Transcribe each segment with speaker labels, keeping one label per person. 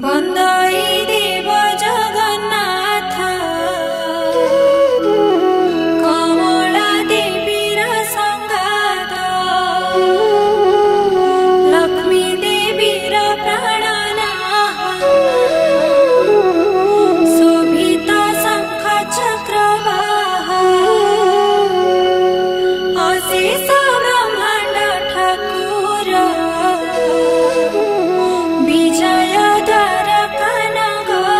Speaker 1: बंदाई देव जगन्नाथ कमला देवीर संगात लक्ष्मी देवीर प्राणनाथ शोभित शंख चक्रवाह अशेष ब्रह्मांड ठाकुर विजय द्वारका नगर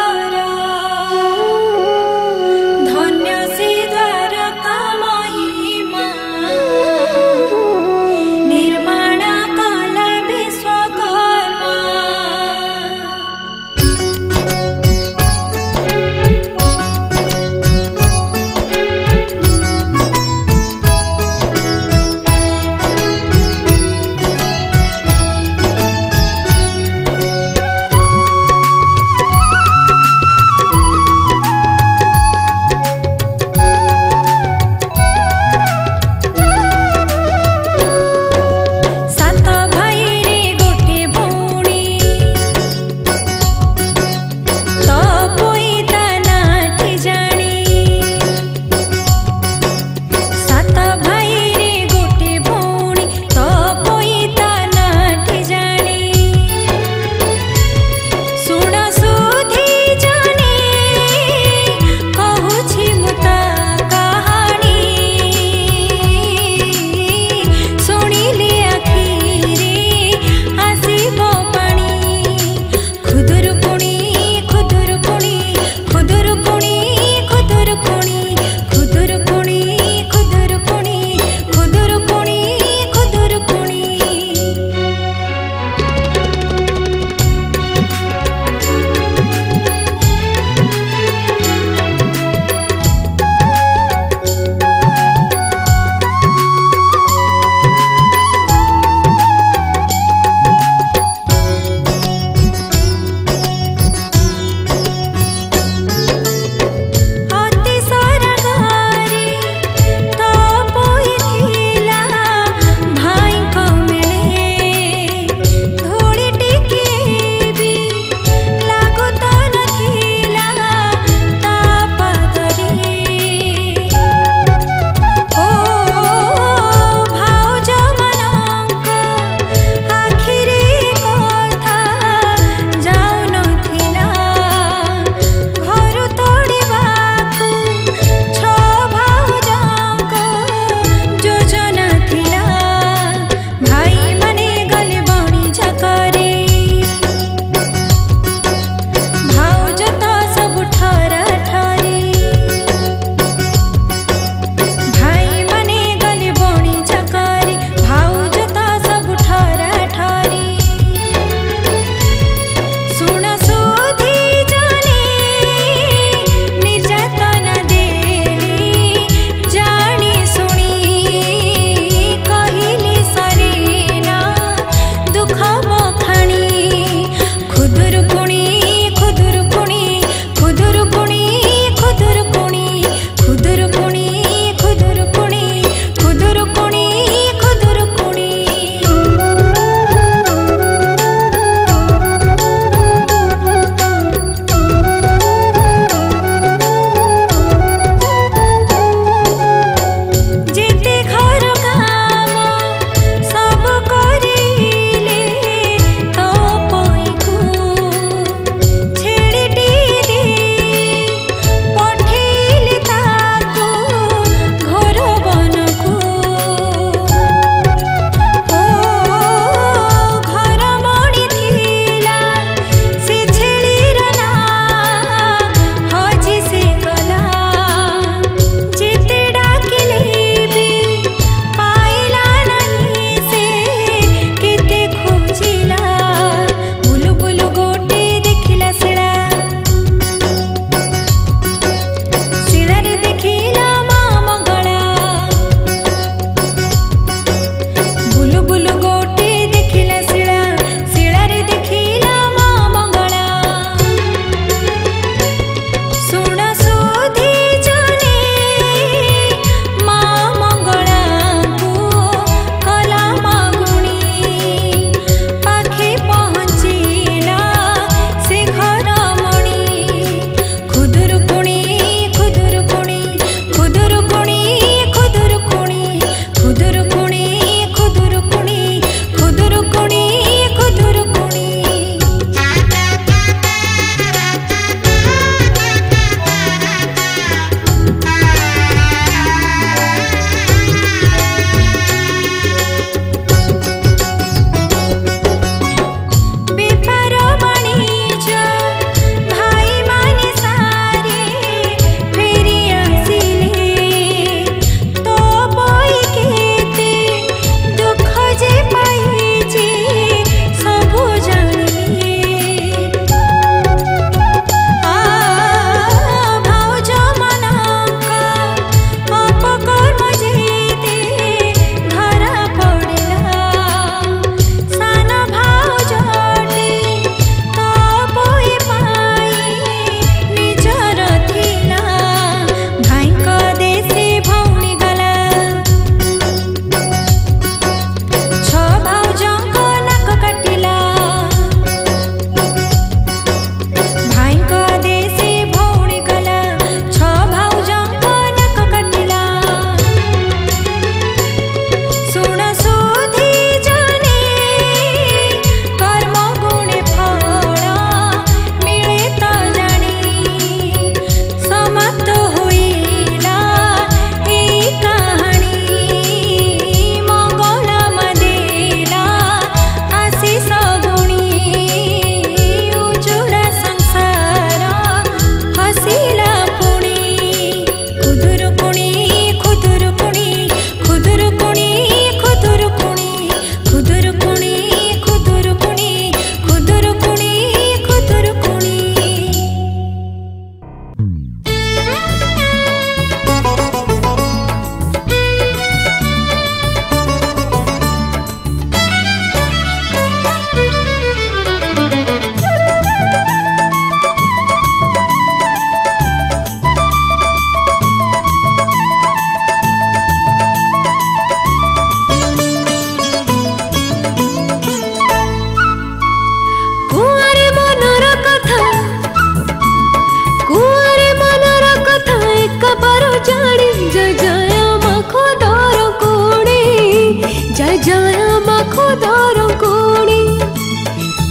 Speaker 2: खुदार कोणी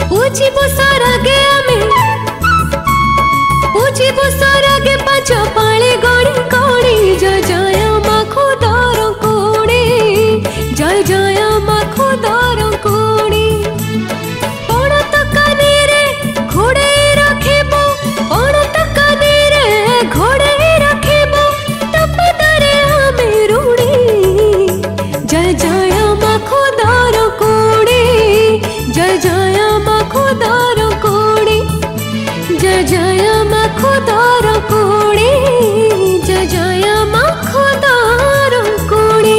Speaker 2: पूजिबो सारागे आमे पूजिबो सारागे पांच पाळे गणी गणी जय जय मा खुदार कोणी जय जय मा खुदार कोणी पणत कानी रे घोड़े रखिबो पणत कानी रे घोड़े रखिबो तपदरे आमे रुणी जय जय मा खुदार कोणी जय जय मा खुदार कोणी जय जय मा खुदार कोणी जय जय मा खुदार कोणी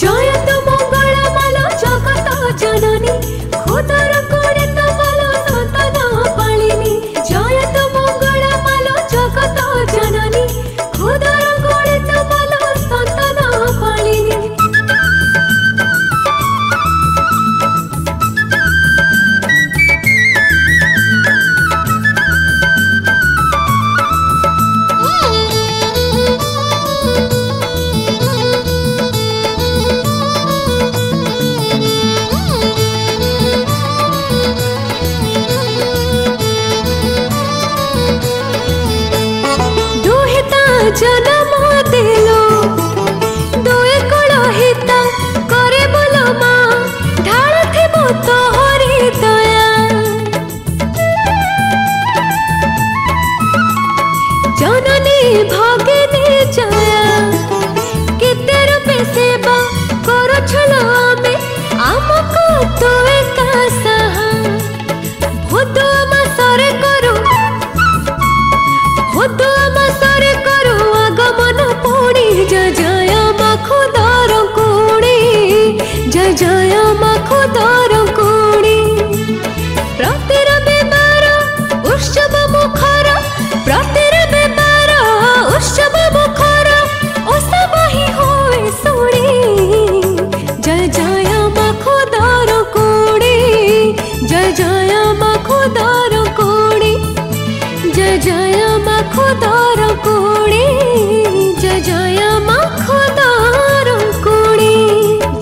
Speaker 2: जय तो मंगल माला जगत जननी खुदार कोणी तमाला संतना पालिनी जय तो मंगल माला जगत जननी खुदार कोणी तमाला संतना पालिनी जन्म दिलो दुए कुल हित करे बोलो माँ ढाल थिबो तोहरी दया जननी भगिनी जया केते रूपे सेवा करो छलो आमे आमको तो एका सहा भूत आमा सरे करू भूत आमा सरे करू आगमन पुणी जय जय मा खुदार कोणी जय जय मा खुदार कोणी प्रतिर बेबार उत्सव मुखर प्रतिर बेबार उत्सव मुखर ओसब ही होए सुणी जय जय मा खुदार कोणी जय जय मा खुदार कोणी जय जय मा खुदार कोणी जय जय मा खुदार कोणी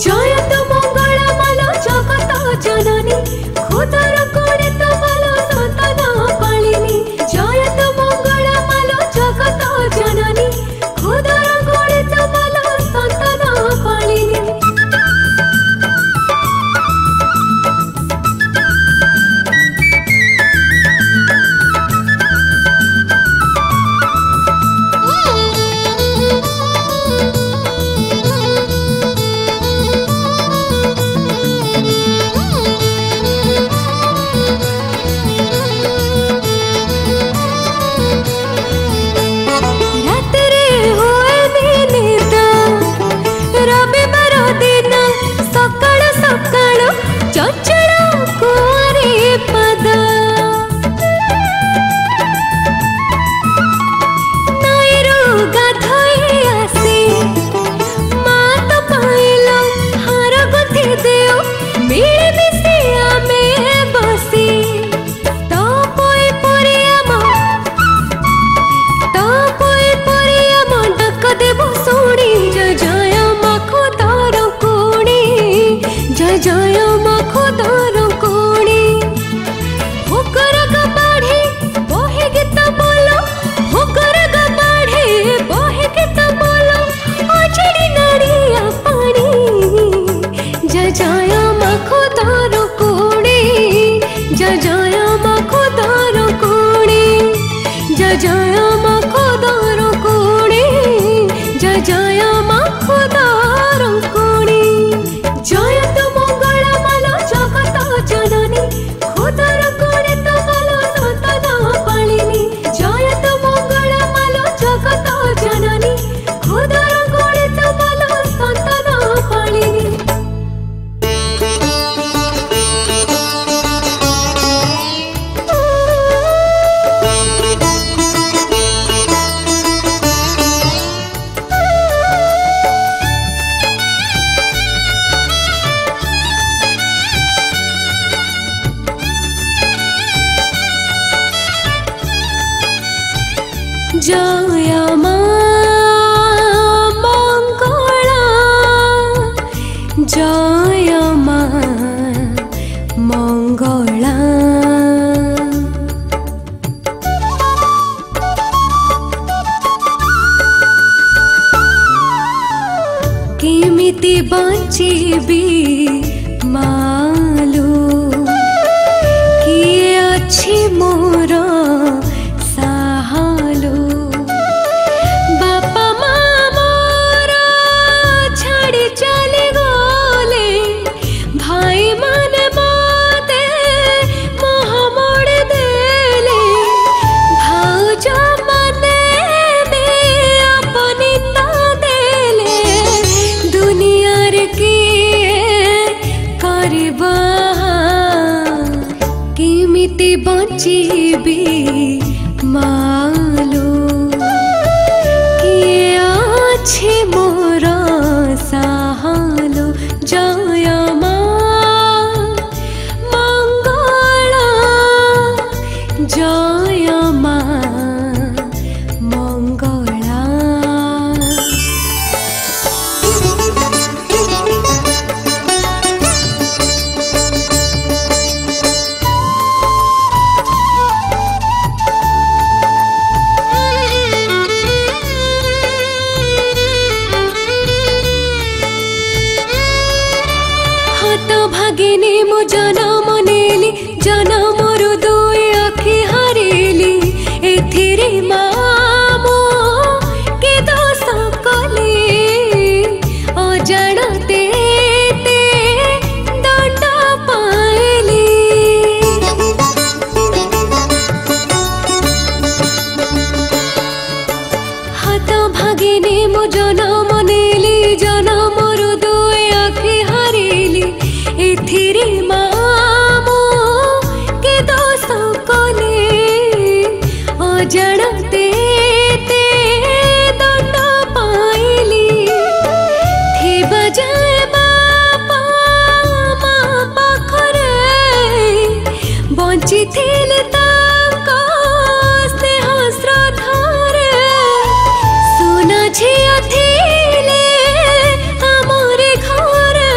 Speaker 2: जय तो मंगल माला जगत जननी खुदार कोणी तमाला संतना पालिनी जय तो मंगल माला जगत जननी खुदार कोणी तमाला संतना पालिनी केमिति बंचीबी मालो किए अच्छी मोर साहालो बापा माँ मोर छाड़ी चली गले भाई माने मते मोह मोड़ देले भाउज माने भी अपनी ता देले दुनियार किए करबा केमिति बंचीबी मालो किए अच्छे मोर साहालो जय माँ मंगला जय माँ मंगला हाथ भागिनी मो जनम नेली जनम रु दुई आखि हारिली एथिरे माँ मो के दोष कली अजाणते ते दंड पाइली हाथ भागिनी मो जनम नेली जनम रु दुई आखि हारिली एथिरे माँ मो के दोष कले अजाणते ते दंड पाइली थिबा जाए बापा माँ पाखरे बंची थिले तांको स्नेह श्रद्धारे सुना झिया थिले आमरे घरे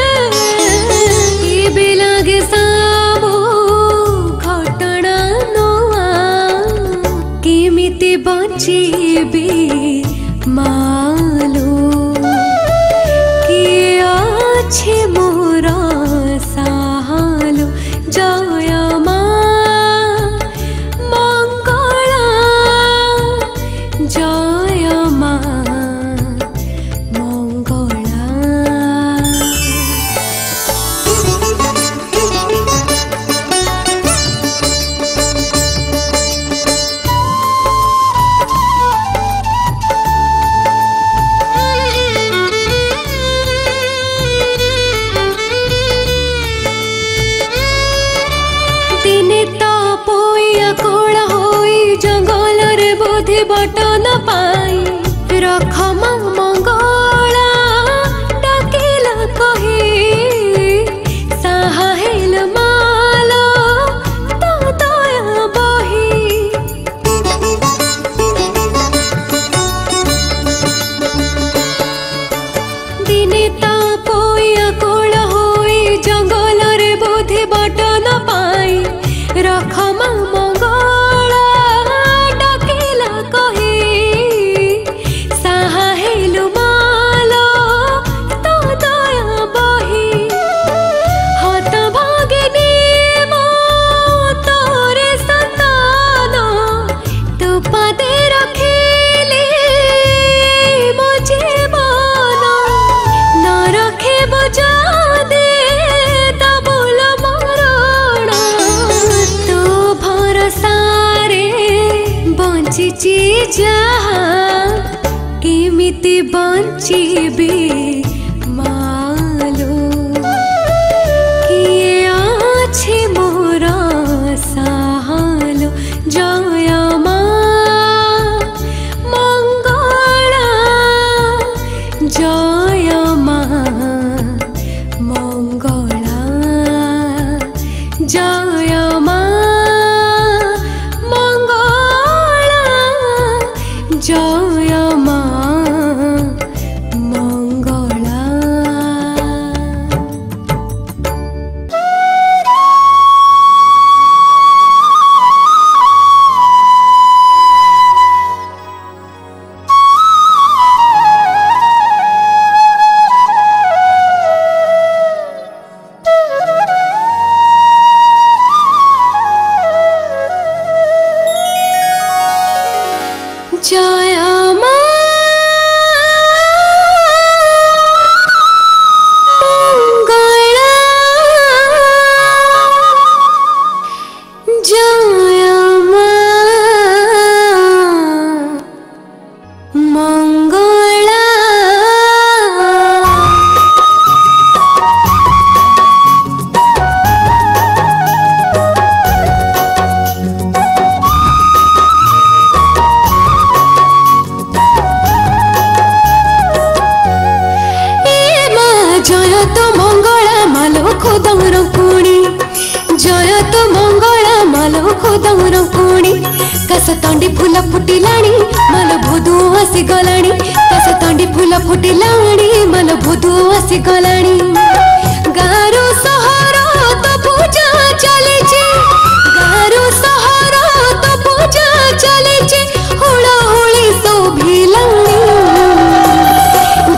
Speaker 2: एबे लागे साबो घटना नोआ केमिति बंचीबी मालो किए अच्छे मोर साहालो जय माँ मंगला जय माँ मंगला दिने तपोइया कोला होई जंगल रे बोधि बटन पाई रख माँ मंगला डाकिला कही साहा हेल मालो तो दया बही दिने तपोइया कोला होई जंगल रे बोधि बटन पाई रख माँ मंगला डाकिला कही साहा हेलु मालो तो दया बही हाथ भागिनी मो तोरे संतान तू पदे रखिली मो जीवन न रखे बजादे तबुल मरण तो भरसारे बंचिची जहा केमिति बंचीबी मालो किए अच्छे मोर साहालो जय माँ मंगला जय माँ मंगला जय माँ मंगला जय माँ मंगला तो मंगला मालो खोदम रंकुणी जय तो मंगला मालो खोदम रंकुणी कस तंडी फूल फुटिलाणी मालो भोदू आसी गलाणी कस तंडी फूल फुटिलाणी मालो भोदू आसी गलाणी गारो सहर तो पूजा चलीची गारो सहर तो पूजा चलीची हुड़ा हुड़ी शोभिलाणी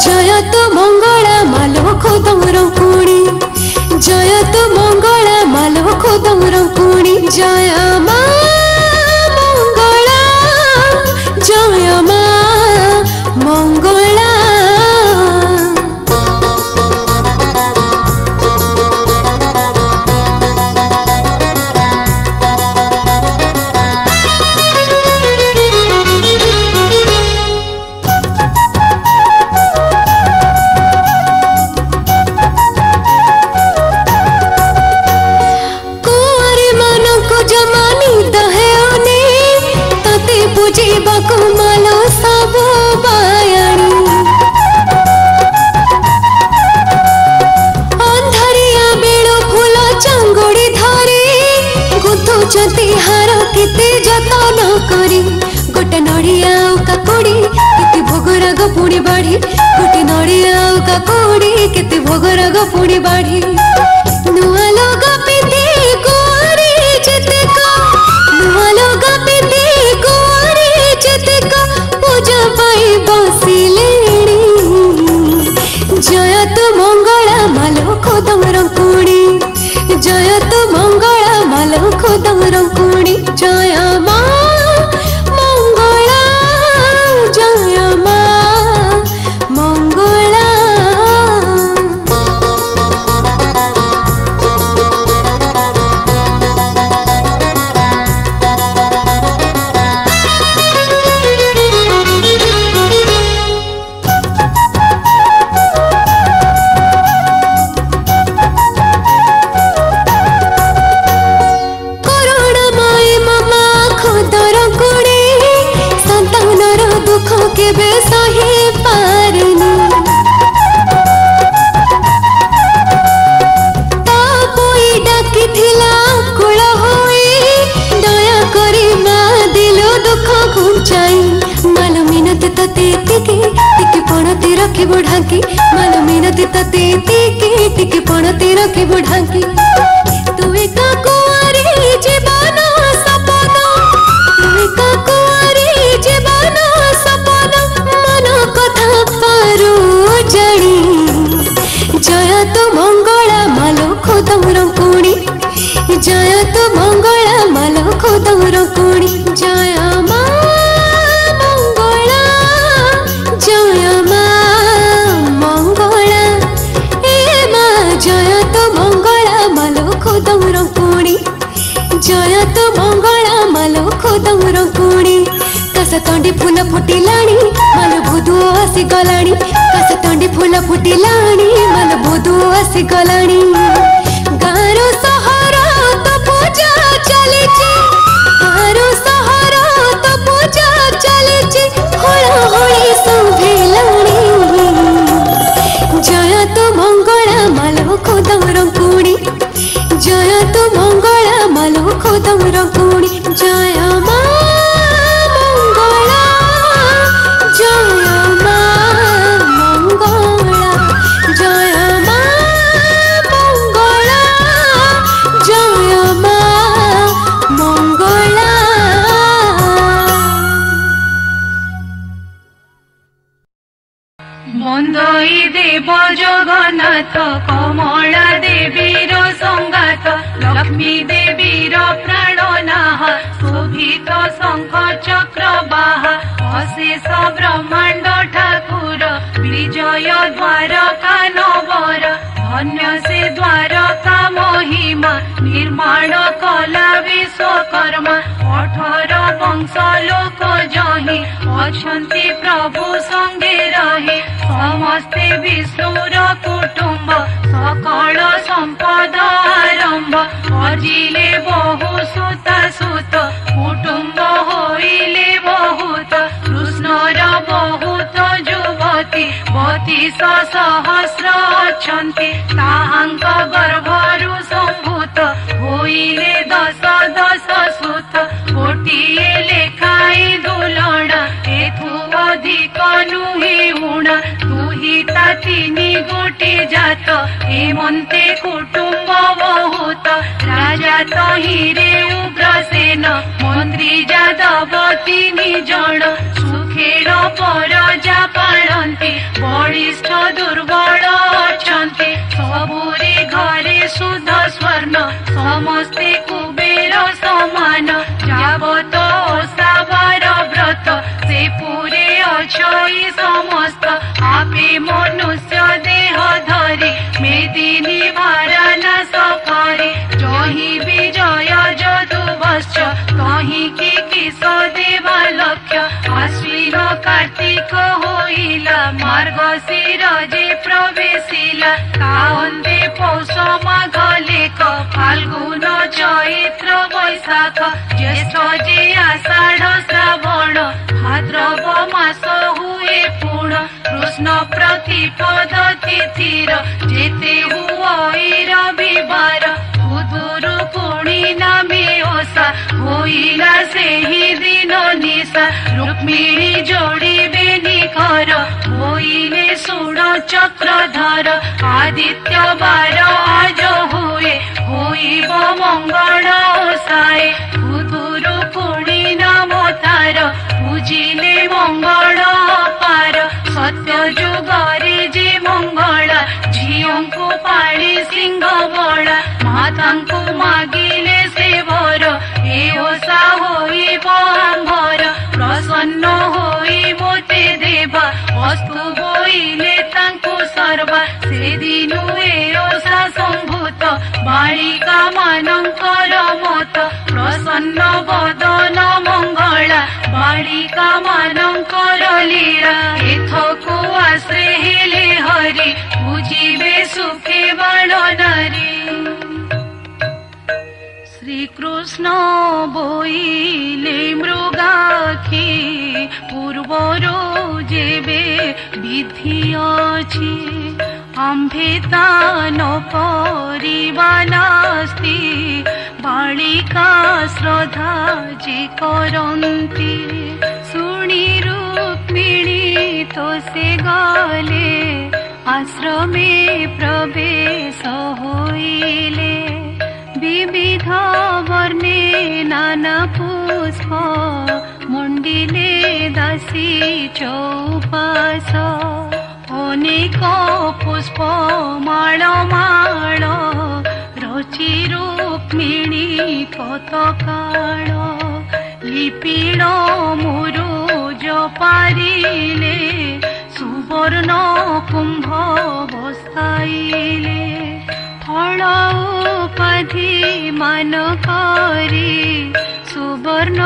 Speaker 2: जय तो मंगला मालो खोदम रंकुणी जय तो मंगला मालो खोदम रंकुणी जय मां मंगला जय मां मंगला मालो सब बायाणी अंधारिया बेलो फूल चांगुड़ी धरी गुथुचती हार केते जतन करी गोटे नड़िया काकुड़ी केते भोगराग पुणी बाढ़ी गोटे नड़िया काकुड़ी केते भोगराग पुणी बाढ़ी नुआ लोग पिंधे कुआरी जेतेका नुआ लोग पिंधे कुआरी जेतेका पूजा पाई बसिलेणी जय तो मंगला मालो खोदम रंकुणी जय तो मंगला मालो खोदम रंकुणी जय मां मंगला जय मां मंगला केबे सही पारनी तापोई डाकी थिला कुळ होई दया करी मा दिलो दुख घुंचाई माल मिनती तते तिके पणती रखी बुढ़ाकी माल मिनती तते तिके पणती रखी बुढ़ाकी तू एका कुआरी जीवन सपन तू एका कुआरी जीवन सपन मन कथा पारू जानी जय तो मंगला मालो खोदम रंकुणी जय तो मंगला मालो खोदम रंकुणी जय मां मंगला जय मां मंगला ए मां जय तो मंगला मालो खोदम रंकुणी जय तो मंगला मालो खोदम रंकुणी कस तंडी फूल फुटिलाणी माल भोदू आसी गलाणी कस तंडी फूल फुटिलाणी माल भोदू आसी गलाणी गारो सहर तो पूजा चलीची गारो सहर तो पूजा चलीची होला होली शोभिलाणी जय तो मंगला मालो खोदम रंकुणी जय तो मंगला मालो खोदम रंकुणी जय मां
Speaker 1: बंदई देव जगन्नाथ कमला देवीर संगात लक्ष्मी देवीर प्राणनाह शोभित शंख चक्रवाह अशेष ब्रह्मांड ठाकुर विजय द्वारका नवर धन्य से द्वारका महिमा निर्माण कला विश्वकर्मा 18 वंश लोक जही अछंती प्रभु संगे रहे समस्ते विष्णुर कुटुंब सकल संपद आरंभ अजिले बहु सुत सुत कुटुंब होइले बहुत कृष्णर बहुत युवती 32 सहस्र ଅଛନ୍ତି ତାହାଙ୍କ ଗର୍ଭରୁ ସମ୍ଭୂତ ହୋଇଲେ 10 10 ସୁତ ଗୋଟିଏ ଲେଖାଏ ଦୁଲଣ ଏଥୁ ଅଧିକ ନୁହେଁ ଉଣା ଦୁହିତା 3 ଗୋଟି ଜାତ ଏମନ୍ତେ କୁଟୁମ୍ବ ବହୁତ ରାଜା ତହିଁରେ ଉଗ୍ରସେନ ମନ୍ତ୍ରୀ ଯାଦବ 3 ଜଣ ସୁଖେଳ ପରଜା ପାଳନ୍ତି ବଳିଷ୍ଠ ଦୁର୍ବଳ ଅଛନ୍ତି ସବୁରେ ଘରେ ସୁଧ ସ୍ୱର୍ଣ୍ଣ ସମସ୍ତେ କୁବେର ସମାନ ଯାବତ ଓଷାବାର ବ୍ରତ ସେ ପୁରେ ଅଛଇ ସମସ୍ତ ଆପେ ମନୁଷ୍ୟ ଦେହ ଧରି ମେଦିନୀ ଭାରାନାଶ କରି ଜହି ବିଜୟ ଯଦୁବଶ୍ଚ ତହିଁକି କିସ ଦେବା ଲକ୍ଷ୍ୟ ଆଶ୍ୱିନ କାର୍ତ୍ତିକ ହୋଇଲା ମାର୍ଗଶିର ଯେ ପ୍ରବେଶିଲା କାହନ୍ତେ ପୌଷ ମାଘ ଲେଖ ଫାଲ୍ଗୁନ ଚୈତ୍ର ବୈଶାଖ ଜ୍ୟେଷ୍ଠ ଯେ ଆଷାଢ଼ ଶ୍ରାବଣ ଭାଦ୍ରବ ମାସ ହୁଏ ପୁଣ କୃଷ୍ଣ ପ୍ରତିପଦ ତିଥିର ଯେତେ ହୁଏ ରବିବାର ଉଦୁରୁ ପୁଣି ନାମେ ଓଷା ହୋଇଲା ସେହି ଦିନ ନିଶା ରୁକ୍ମିଣୀ ଯୋଡ଼ିବେନି ଘର ହୋଇଲେ ଶୁଣ ଚକ୍ରଧର ଆଦିତ୍ୟ ବାର ଆଜ ହୁଏ ହୋଇବ ମଙ୍ଗଳ ଓଷାଏ ଉଦୁରୁ ପୁଣି ନାମ ତାର ବୁଝିଲେ ମଙ୍ଗଳ ପାର ସତ୍ୟ ଯୁଗରେ ଯେ ମଙ୍ଗଳା ଝିଅଙ୍କୁ ପାଳି ସିଂହ ବଳା ମାତାଙ୍କୁ ମାଗିଲେ ସେ ବର ଏ ଓଷା ହୋଇବ ଆମ୍ଭର ପ୍ରସନ୍ନ ହୋଇ ମୋତେ ଦେବା ଅସ୍ତୁ ବୋଇଲେ ତାଙ୍କୁ ସର୍ବା ସେଦିନୁ ଏ ଓଷା ସମ୍ଭୂତ ବାଳିକା ମାନଙ୍କର ମତ ପ୍ରସନ୍ନ ବଦନ ମଙ୍ଗଳା ବାଳିକା ମାନଙ୍କର ଲୀଳା ଏଥକୁ ଆଶ୍ରେ ହେଲେ ହରି ବୁଝିବେ ସୁଖେ ବାଳ ନାରୀ শ্রীকৃষ্ণ বইলে মৃগাক্ষী পূর্বরু যেবে বিধি অছি আম্ভে তান করিবা নাস্তি বালিকা শ্রদ্ধা যে করন্তি শুনি রুক্মিণী তো সে গলে আশ্রমে প্রবেশ হইলে বিবিধ বর্ণে নানা পুষ্প মন্ডিলে দাসী চৌপাশ অনেক পুষ্প মাଳ মাଳ রচি রুক্মিণী পতকাଳ লিপিণ মুরুজ পারিলে সুবর্ণ কুম্ভ বসাইলে ফল উপাধি মান করি সুবর্ণ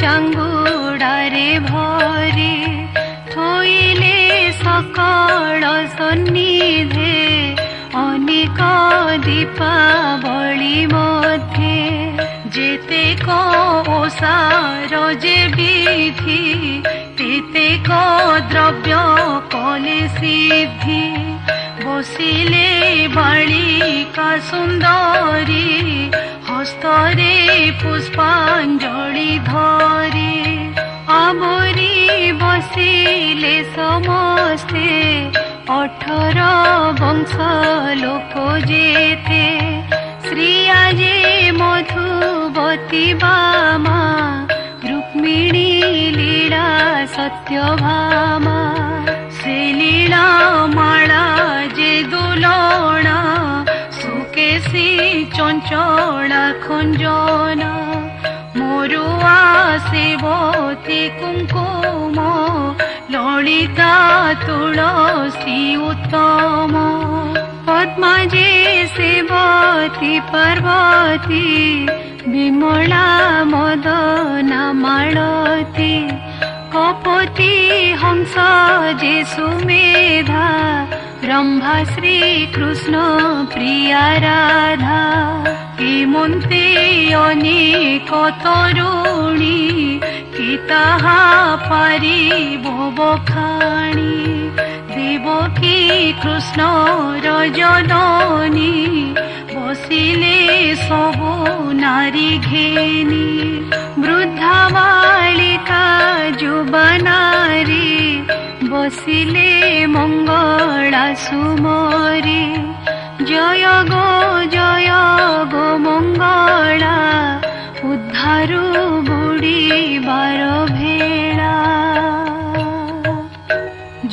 Speaker 1: চাঙ্গুড়ারে ভরি থইলে সকল সন্নিধে অনেক দীপাবলি মধ্যে যেতেক ওষার যে বিধি তেতেক দ্রব্য কলে সিদ্ধি বসিলে বালিকা সুন্দরী হস্তরে পুষ্পাঞ্জলি ধরি আবরি বসিলে সমস্তে 18 বংশ লোক যেতে শ্রিয়া যে মধুবতী বামা রুক্মিণী লীলা সত্যভামা সে লীলা মালা যে দুলনা সুকেশী চঞ্চলা খঞ্জনা মরুয়া সেবতী কুঙ্কুম ললিতা তুলসী উত্তম পদ্মা যে সেবতী পার্বতী বিমলা মদনা মালতী কপতি হংস যে সুমেধা ব্রহ্মা শ্রীকৃষ্ণ প্রিয়া রাধা হেমন্তে অনেক তরুণী কি তাহা পারিব বখাণী দেবকী কৃষ্ণর जननी बसिले सबु नारी घेनी वृद्धा बालिका जुबनारी बसिले मंगला सुमरी जय गो मंगला उद्धारु बुड़ी बार भेला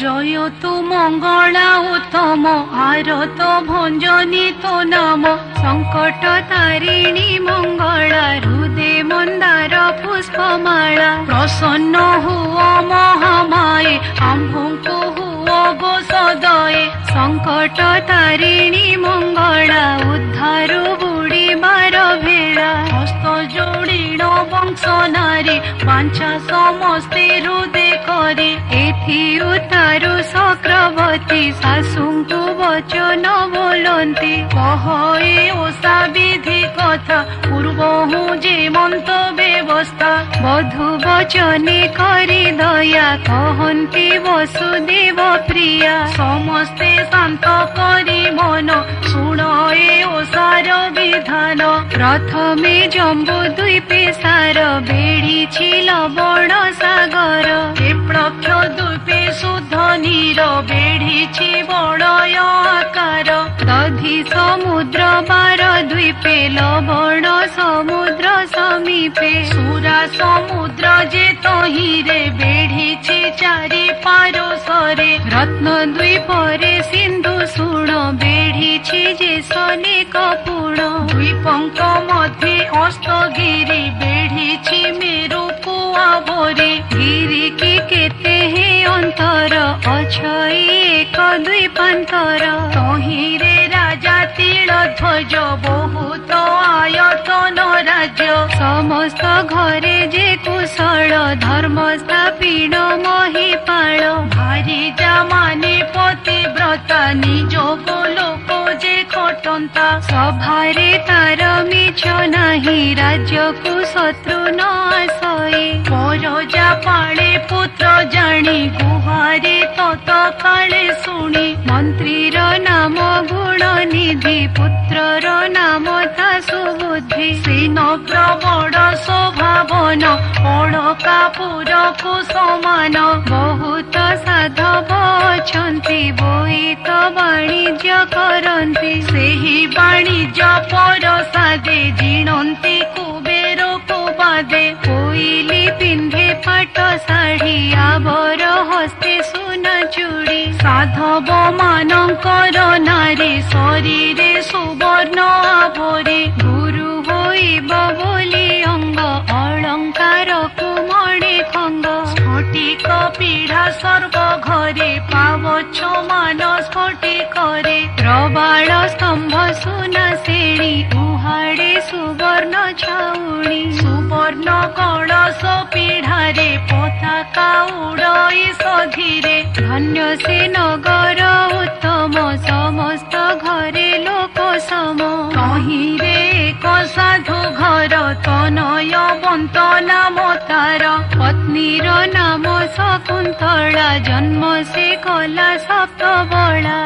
Speaker 1: जय तु मंगला उत्तम आरत भंजनी तो नाम संकट तारिणी मंगला हृदे मंदार पुष्पमाला प्रसन्न हुओ महामाये आम्भଙ୍କୁ हुओ गो सदये संकट तारिणी मंगला उद्धारु बुड़ी बार भेला हस्त जोड़ीण वंश नारी वांछा समस्ते हृदय करे एथि उतारु चक्रवर्ती शाशुଙ୍କୁ वचन बोलती कह ए ओषा विधि कथा पूर्व हूँ जे मंत व्यवस्था बधु वचने करी दया कहती वसुदेव प्रिया समस्ते शांत करी मन शुण ए ओषार विधान प्रथमे जम्बू द्वीपे सार बेढ़ी लवण सागर एप्लक्ष द्वीपे शुद्ध नीर बेढ़ी बड़य आकार दधि समुद्र बार द्वीपे लवण समुद्र समीपे सुरा समुद्र जे तहिरे बेढ़ी चारि पारसरे रत्न द्वीपरे सिंधु सुण बेढ़ी जे सने कपूर्ण द्वीपंक मध्ये अस्तगिरी बेढ़ी मेरु कुआ बोरे गिरी की केते हे अंतर अछई एक द्वीपांतर तहिरे राजा तिल ध्वज बहुत आयतन राज्य समस्त घरे जे कुशल धर्म स्थापीण महिपाल भारी जा माने पतिव्रता निज को लोक जे खटंता सभारे तार मिछ नाही राज्य को शत्रु न आसए परजा पाले पुत्र जानी गुहारे तत काले शुणी मंत्रीर नाम गुण निधि पुत्रर नाम ता सुबुद्धि सेन प्रबल स्वभावन बड़का पुर को समान बहुत साधव अछंती बोईत वाणिज्य करंती सेही वाणिज्य परसादे जिणंती कुबेर को बादे कोइली पिंधे पाट शाढ़ी आवर हस्ते सुना चूड़ी साधव मानकर नारी शरीरे सुवर्ण आभरे गुरु होइब बोली अंग अलंकार कुमणे खंग स्फटिक पीढ़ा सर्व घरे पावछ मान स्फटिकरे प्रबाल स्तंभ सुना श्रेणी उहाड़े सुवर्ण छाउणी सुवर्ण कलश पीढ़ारे पताका उड़ई सधीरे धन्य से नगर उत्तम समस्त घरे लोक सम तहिरे एक साधु घर तनय बंत नाम तार पत्नीर नाम शकुंतला जन्म से कला सप्तबला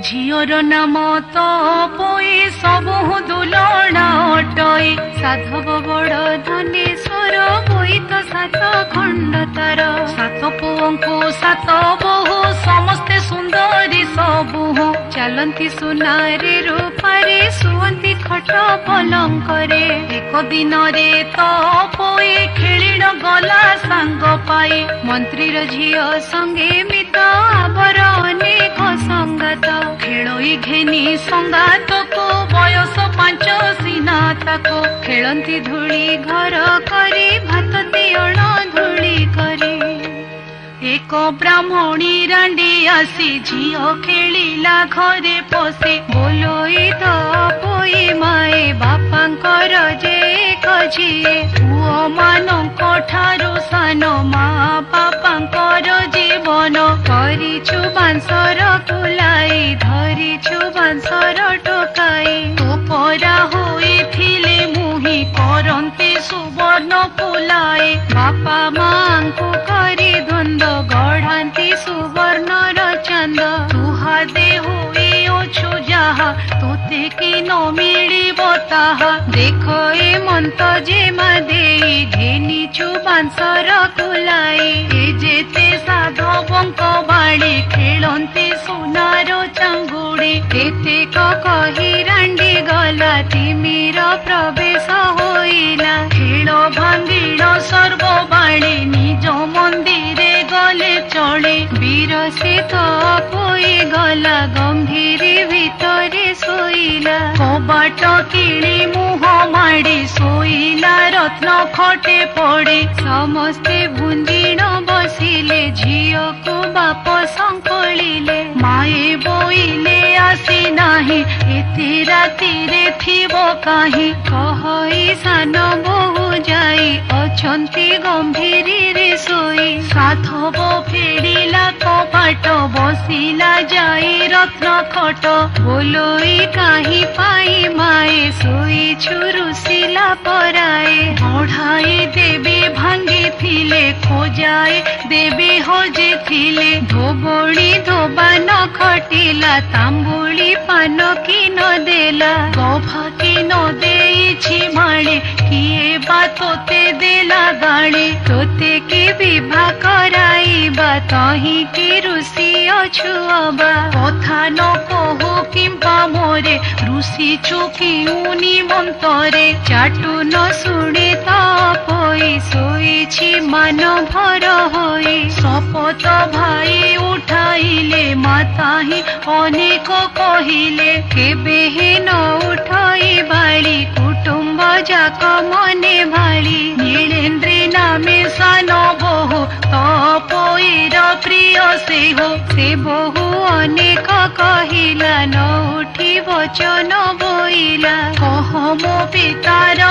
Speaker 1: झीर नाम तपोई सबु दुलणा अटई साधव बड़ धनेश्वर बोईत सात खंड तार सात पुओंकु सात बहु समस्ते सुंदरी सबु चलती सुनारे रूपारे सुअंती खट पलंकरे एक दिन रे तपोई खेलिण गला सांग पाए मंत्रीर झियो संगे मित आबर अनेक संगात खेलोई घेनी संगात को बयस 5 सीना ताको खेलंती धूली घर करी भात दियण धूली करी एक ब्राह्मणी रांडी आसी झियो खेलिला घरे पसे बोलोई तपोई माए बापांकर जे एक झिए पुओ मानक ठारू सान मा बापांकर जीवन करिछु बांसर कुलाई धरिछु बांसर टोकाई उपरा होइथिले मुहि करंती सुवर्ण पुलाए बापा मांकु करी द्वंद्व गढ़ांती सुवर्णर चांद तुहा सतेकी न मिलिब ताहा देख ए मन्त जेमा देई घेनिछु बांसर कुलाई ए जेते साधवंक बाड़ी खेलन्ती सोनार चांगुड़ी एतेक कही रांडी गला तिमिर प्रवेश होइला खेल भांगिल सर्वबाणी निज मंदिरे गले चले बिरसित पोई गला गंभीरी भितरे सोइला कबाट किणी मुह माड़ी सोइला रत्न खटे पड़े समस्ते भुंदिण बसिले झियो को बाप संकलिले माए बोइले आसी नाही एते रातिरे थिबो काहे कहई सान बहु जाई अछंती गंभीरी रे सोई साधव फेरिला कपाट बसिला जाई रत्न खट बोलोई काहि पाई माए सोई छुरुसिला पराए बढ़ाई देवी भांगी थिले खोजाए देवी होजे थिले धोबड़ी धोबा न खटिला तांबुली पान की न देला गभा की न देइछि माळे किए बा तोते देला गाड़ी तोते की विवाह कराइबा तही की रुसी अछुअबा कथा न कहू किंपा मोरे रुसी चुकी उनी मंतरे चाटू न शुणे तपई सोईछि मान भर होई शपथ भाई उठाइले माताही अनेक कहिले केबे हे न उठाई बाली कुटुंब जाक मने भाली नीलेन्द्री नामे सान बहु तपोईर प्रिय से हो से बहु अनेक कहिला न उठी वचन बोइला कह मो पितार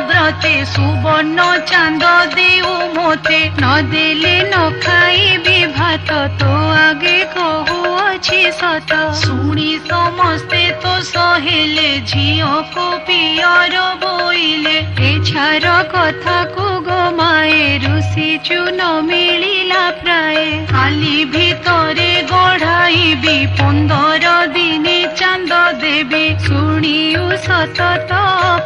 Speaker 1: व्रते सुवर्ण चांद देऊ मोते न देले न खाइबी भात तो आगे कहू अछि सत शुणी समस्ते तो सहेले झियो को पियर बोइले एछार कथा को गमाए रुसिचु न मिलिला प्राय काली भितरे गढ़ाइबी 15 दिने चांद देवी शुणियु सतत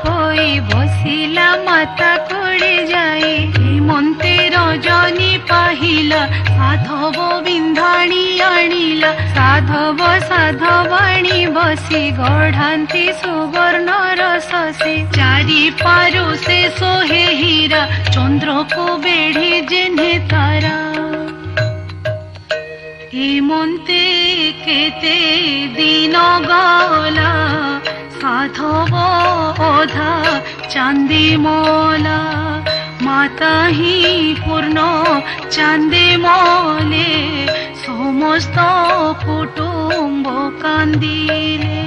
Speaker 1: होई बसिला माता कोड़े जाई हेमंते रजनी पाहिला साधव बिंधाणी आनिला साधव साधवाणी बसी गढ़ांती सुवर्ण रससे चारि पारु से सोहे हीरा चंद्र को बेढ़ी जेने तारा हेमंते केते दिन गला साधव अधा चांदी मोला माता ही पूर्ण चांदे मोले समस्त कुटुंब कांदिले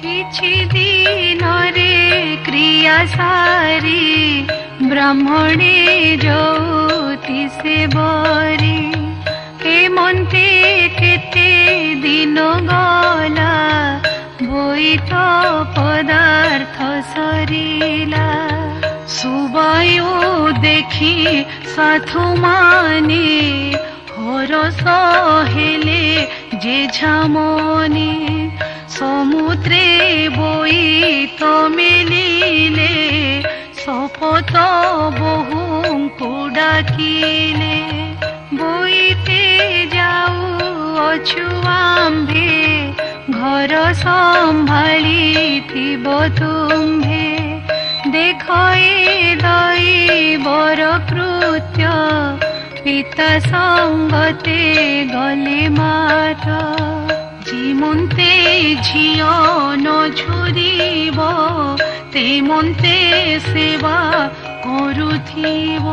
Speaker 1: किछि दिन रे क्रिया सारी ब्राह्मणे ज्योति से बरी हेमंते केते दिन गला बोईत पदार्थ सरिला सुबायु देखी साधु माने हरस हेले जे झामने समुद्रे बोईत मेलिले शपथ बहुଙ୍କୁ डाकिले बोईते जाऊ अछु आम्भे घर संभाली थिबो तुम्भे देख ए दैवर कृत्य पिता संगते गले मात जीमन्ते झियो न झुरिब तेमन्ते सेवा करुथिब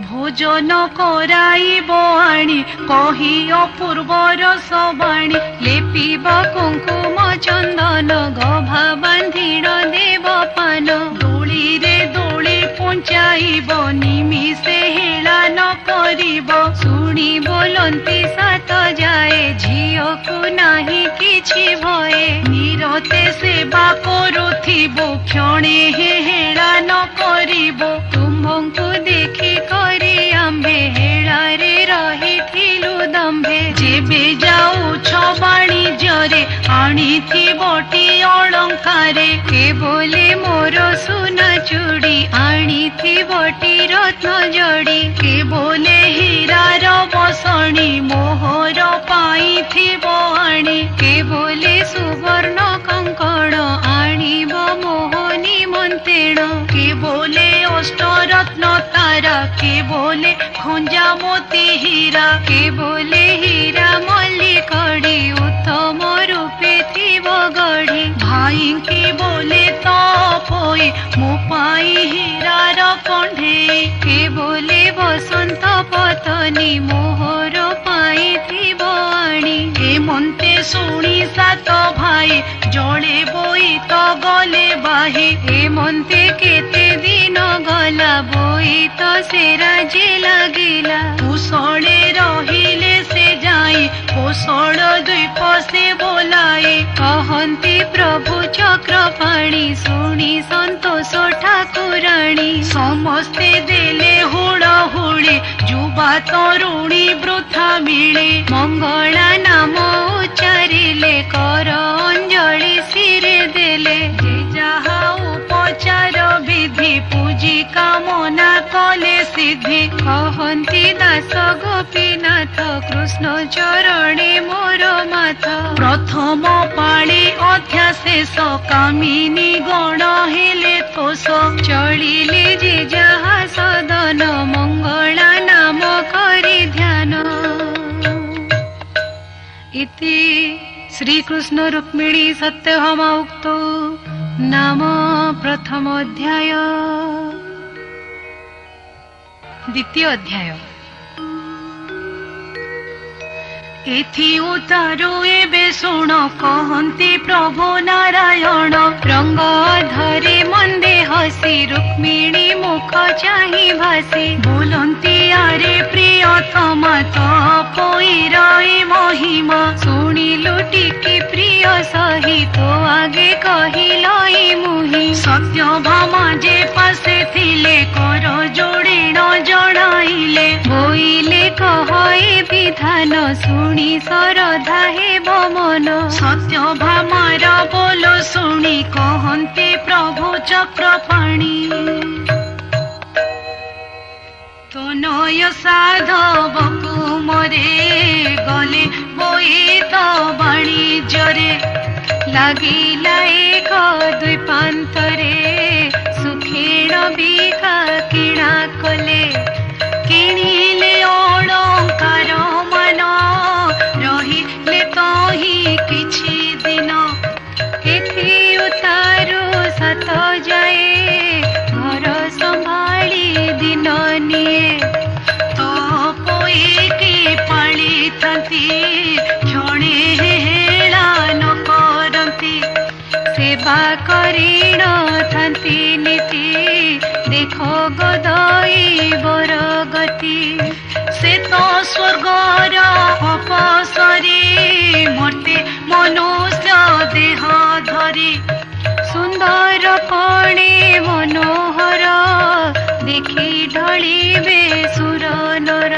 Speaker 1: भोजन कराइब आणी कही अपूर्वर सबाणी लेपिब कुंकुम चंदन गभा बांधिड़ देव पान दोली रे दोली पहुंचाइब निमिषे हेला न करिब शुणी बोलंती सात जाए झियो को नाही किछि भये निरते सेवा करुथिबो क्षणे हेला न करिब तुम्भंकु देखि करी आम्भे हेलारे रहिथिलु दम्भे जेबे जाऊ छ वाणिज्य रे आनी बटी अलंकारे के बोले मोर सुना चूड़ी आनी बटी रत्न जड़ी के बोले हीरार बसणी मोहर पाई आनी के बोले सुवर्ण कंकण आणिब मोहनी मंतेण के बोले अष्टरत्न तारा के बोले खंजा मोती हीरा के बोले हीरा मल्लिकड़ी उत्तम रूपे थीब गढ़ी भाई के बोले तपोई मो पाई हीरार कंढे के बोले बसंत पतनी मोहर पाई थीब आनी ए मन्ते शुणी सात भाई जड़े बोई तो गले बाही ए मन्ते केते दिन गला बोई तो से राजे लगिला कुशले रहिले से जाई कोशल द्वीप से बोलाई कहती प्रभु चक्रपाणी शुणी संतोष ठाकुराणी समस्ते देले हुड़ा हुड़ी जुबा तरुणी वृथा मिले मंगला नाम उच्चारिले कर अंजलि सिरे देले जहा उपचार विधि पूजी कामना कले सिद्धि कहती दास गोपीनाथ कृष्ण चरणे मोर माथ प्रथम पाणी अध्याशेष कामिनी गण हेले तोष चलिले जे जहा सदन मंगला नाम करी ध्यान। इति श्रीकृष्ण रुक्मिणी सत्यभामा उक्तो नाम प्रथम अध्याय। द्वितीय अध्याय एथि उतारो एबे शुण कहन्ति प्रभु नारायण रंग धरे मंदे हसी रुक्मिणी मुख चाहि भासी बोलन्ति आरे प्रियतमा तपोई रही महिमा शुणिलु टिकी प्रिय सहित आगे कहिलई मुहि सत्यभामा जे पासे थिले कर जोड़ी न जड़ाइले बोइले कहई विधान शुणी सरधा हेब मन सत्यभामार बोल शुणी कहन्ति प्रभु चक्रपाणी तो नय साधव कुमरे गले बोईत वाणिज्यरे लागिला एक द्वीपान्तरे सुखेण बिका किणा कले किणिले अलंकार मन रहिले तही किछि दिन एथि उतारू सत जाए घर संभाली दिन निये तो पोई की पाली थी क्षणे हेला न करती सेवा करीण थी नीति देखो गदई बर गति से तो स्वर्गर अपसरी मर्ते मनुष्य देह धरी सुंदर कणे मनोहर देखी ढलिबे सुर नर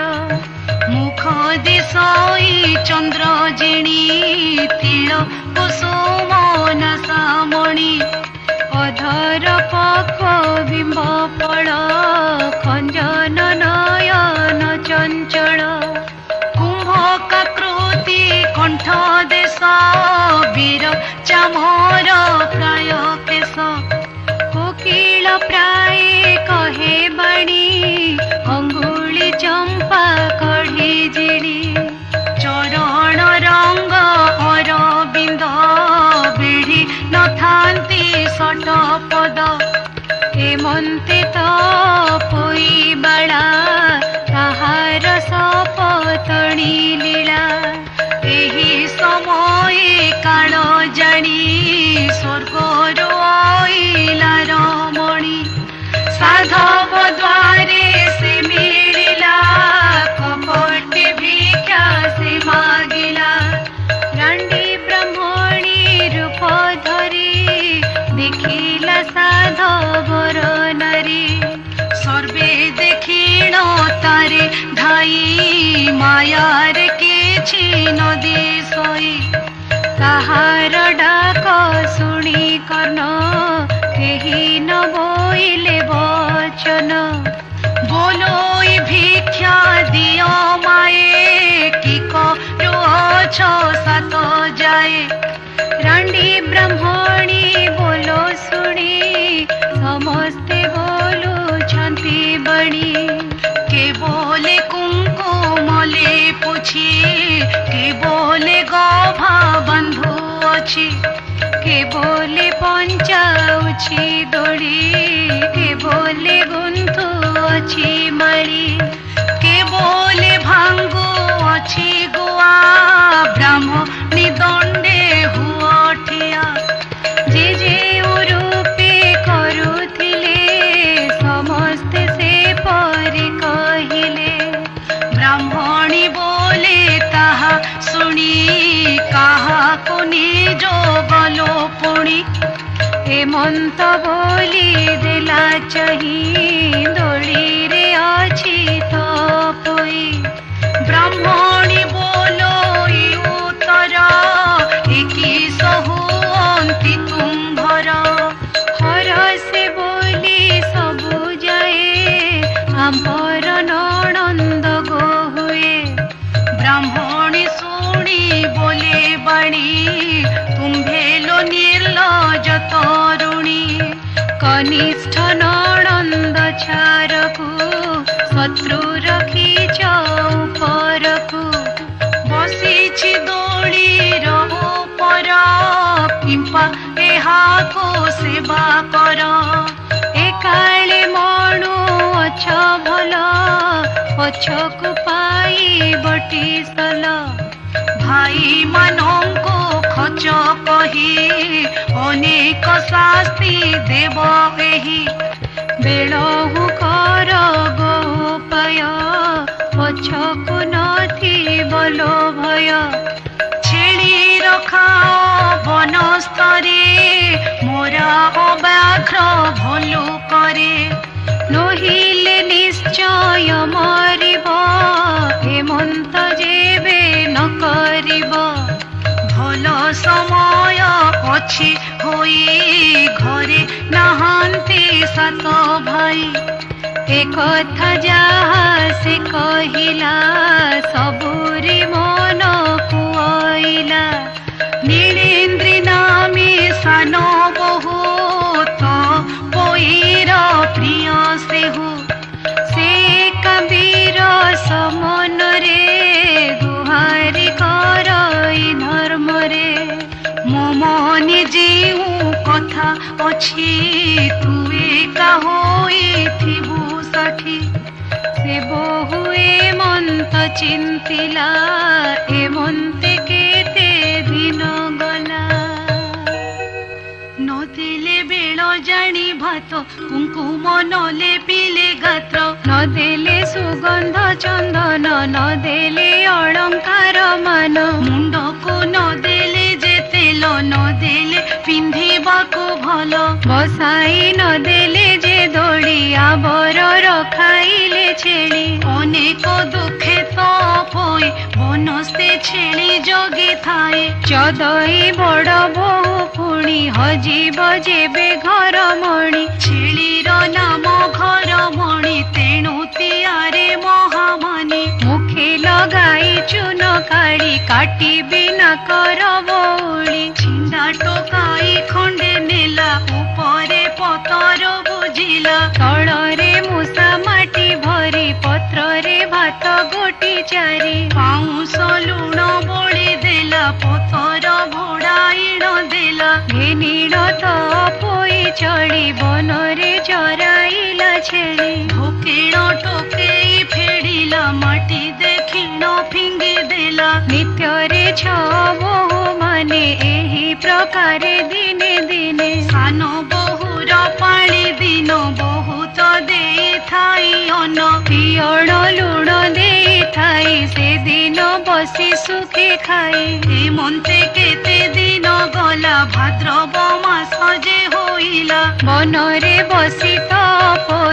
Speaker 1: मुख देशई चंद्र जिणी तिल कुसुम नासामणि अधर पक्व बिंब फल खंजन नयन चंचल कुंभकाकृति कंठ देश वीर चामर प्राय केश कोकिल प्राय कहे बाणी अंगुली चंपा कढ़ी जिड़ी चरण रंग अरविंद बिढ़ी न थांती सट पद हेमंते तपोई बाला ताहार सपतणी लीला एही समय काल जानी स्वर्गर आइला रमणी साधव द्वारे से मिलिला कपट भिक्षा से मागिला रांडी ब्राह्मणी रूप धरी देखिला साधवर नारी सर्वे देखिण तारे धाई मायार के କାହାର ଡାକ ଶୁଣି କର୍ଣ୍ଣ କେହି ନ ବୋଇଲେ ବଚନ ବୋଲୋଇ ଭିକ୍ଷା ଦିଅ ମାଏ କି କରୁଅଛ ସାତ ଯାଏ ରାଣ୍ଡି ବ୍ରାହ୍ମଣୀ ବୋଲ ଶୁଣି ସମସ୍ତେ ବୋଲୁଛନ୍ତି ବଣି କେ ବୋଲେ କୁଙ୍କୁମଲେ ପୁଛି କେ ବୋଲେ ଗଭା ବାନ୍ଧୁଅଛି କେ ବୋଲେ ପଞ୍ଚାଉଛି ଦୋଳି କେ ବୋଲେ ଗୁନ୍ଥୁଅଛି ମାଳି କେ ବୋଲେ ଭାଙ୍ଗୁଅଛି ଗୁଆ ବ୍ରାହ୍ମଣୀ ଦଣ୍ଡେ ହୁଅ ଠିଆ ଯେ ଯେଉଁ ରୂପେ କରୁଥିଲେ ସମସ୍ତେ ସେ ପରି କହିଲେ ବ୍ରାହ୍ମଣୀ ବୋଲେ ତାହା ଶୁଣି କାହାକୁ ନିଜ ଗଲ ପୁଣି ହେମନ୍ତ ବୋଲି ଦେଲା ଚାହିଁ ଦୋଳିରେ ଅଛି ତ ପୋଇ ବ୍ରାହ୍ମଣୀ ବୋଲୋଇ ଉତ୍ତର ଏକି ସହୁଅନ୍ତି ତୁମ୍ଭର ହରସେ ବୋଲି ସବୁ ଯାଏ ଆମର ନଣନ୍ଦ ଗୋ ହୁଏ ବ୍ରାହ୍ମଣୀ ଶୁଣି ବୋଲେ ବାଣୀ ତୁମ୍ଭେଲୋ ନିର୍ଲଜ ତରୁଣୀ କନିଷ୍ଠ ନଣନ୍ଦ ଛାରକୁ ଶତ୍ରୁ ରଖିଛ ଉପରକୁ ବସିଛି ଦୋଳିର ଉପର ପିମ୍ପା ଏହାକୁ ସେବା କର ଏକାଳେ ମଣୁ ଅଛ ଭଲ ପଛକୁ ପାଇ ବଟିସଲ ଭାଇ ମାନଙ୍କୁ ଖଚ କହି ଅନେକ ଶାସ୍ତି ଦେବ ଏହି ବେଳହୁ କର ଗୋପାୟ ପଛକୁ ନଥିବ ଭୟ ଛେଳି ରଖାଅ ବନସ୍ତରେ ମୋରା ଅବ୍ୟାଘ୍ର ଭଲୁ କରେ ନହିଲେ ନିଶ୍ଚୟ ମରିବ ହେମନ୍ତ ଯେବେ ନ କରିବ ଭଲ ସମୟ ଅଛି ହୋଇ ଘରେ ନାହାନ୍ତି ସାତ ଭାଇ ଏକଥା ଯାହା ସେ କହିଲା ସବୁରି ମନ କୁଆଇଲା ନୀଳେନ୍ଦ୍ରୀ ନାମୀ ସାନ ବହୁତ ପୋଇର ପ୍ରିୟ ସେହୁ ସେ କବୀର ସମନରେ ଗୁହାରି କରଇ ଧର୍ମରେ ମୋ ମନେ ଯେଉଁ କଥା ଅଛି ତୁ ଏକା ହୋଇଥିବୁ ଷଠି ସେ ବହୁ ଏମନ୍ତ ଚିନ୍ତିଲା ଏମନ୍ତେ କେତେ ଦିନ ଗଲା ନଦେଲେ ବେଳ ଜାଣି ଭାତ କୁଙ୍କୁମ ନଲେ ପିଲେ ଗାତ୍ର ନଦେଲେ ସୁଗନ୍ଧ ଚନ୍ଦନ ନଦେଲେ ଅଳଙ୍କାର ମାନ ମୁଣ୍ଡକୁ ନଦେଲେ ଯେ ତେଲ ନଦେଲେ ପିନ୍ଧିବାକୁ ଭଲ ବସାଇ ନଦେଲେ ଯେ ଦୋଳି ଆବର ରଖାଇଲେ ଛେଳି ଅନେକ ଦୁଃଖେ ତ ପୋଇ ବନସ୍ତେ ଛେଳି ଜଗିଥାଏ ଚଦଇ ବଡ଼ ବୋହୁ ପୁଣି ହଜିବ ଯେବେ ଘର ମଣି ଛେଳିର ନାମ ଘର ମଣି ତେଣୁ ତିଆରେ ମହାମାନି ମୁଖେ ଲଗାଇ ଚୁନ କାଳି କାଟିବି ନା କର ବଉଳି ଛିଣ୍ଡା ଟୋକାଇ ଖଣ୍ଡେ ନେଲା ଉପରେ ପତର ବୁଝିଲା ତଳରେ ମୂଷା ମାଟି ଭରି ପତ୍ରରେ ଭାତ ଗୋଟି ଚାରି ପାଉଁଶ ଲୁଣ ବୋଳି ଦେଲା ପଥର ଭୋଡ଼ାଇଣ ଦେଲା ଘେନିଳ ତ ପୋଇ ଚଳି ବନରେ ଚରାଇଲା ଛେଳି ଭୋକିଳ ଟୋକେଇ ଫେଡ଼ିଲା ମାଟି ଦେଖିଣ ଫିଙ୍ଗି ଦେଲା ନିତ୍ୟରେ ଛଅ ବୋହୂ ମାନେ ଏହି ପ୍ରକାରେ ଦିନେ ଦିନେ ସାନ ବୋହୂର ପାଳି ଦିନ ବହୁତ ଦେଇଥାଇ ଅନ୍ନ ପିଅଣ ଲୁଣ ଦେଇଥାଇ ସେଦିନ ବସି ସୁଖେ ଖାଇ ହେମନ୍ତେ କେତେ ଦିନ ଗଲା ଭାଦ୍ରବ ମାସ ଯେ ହୋଇଲା ବନରେ ବସି ତ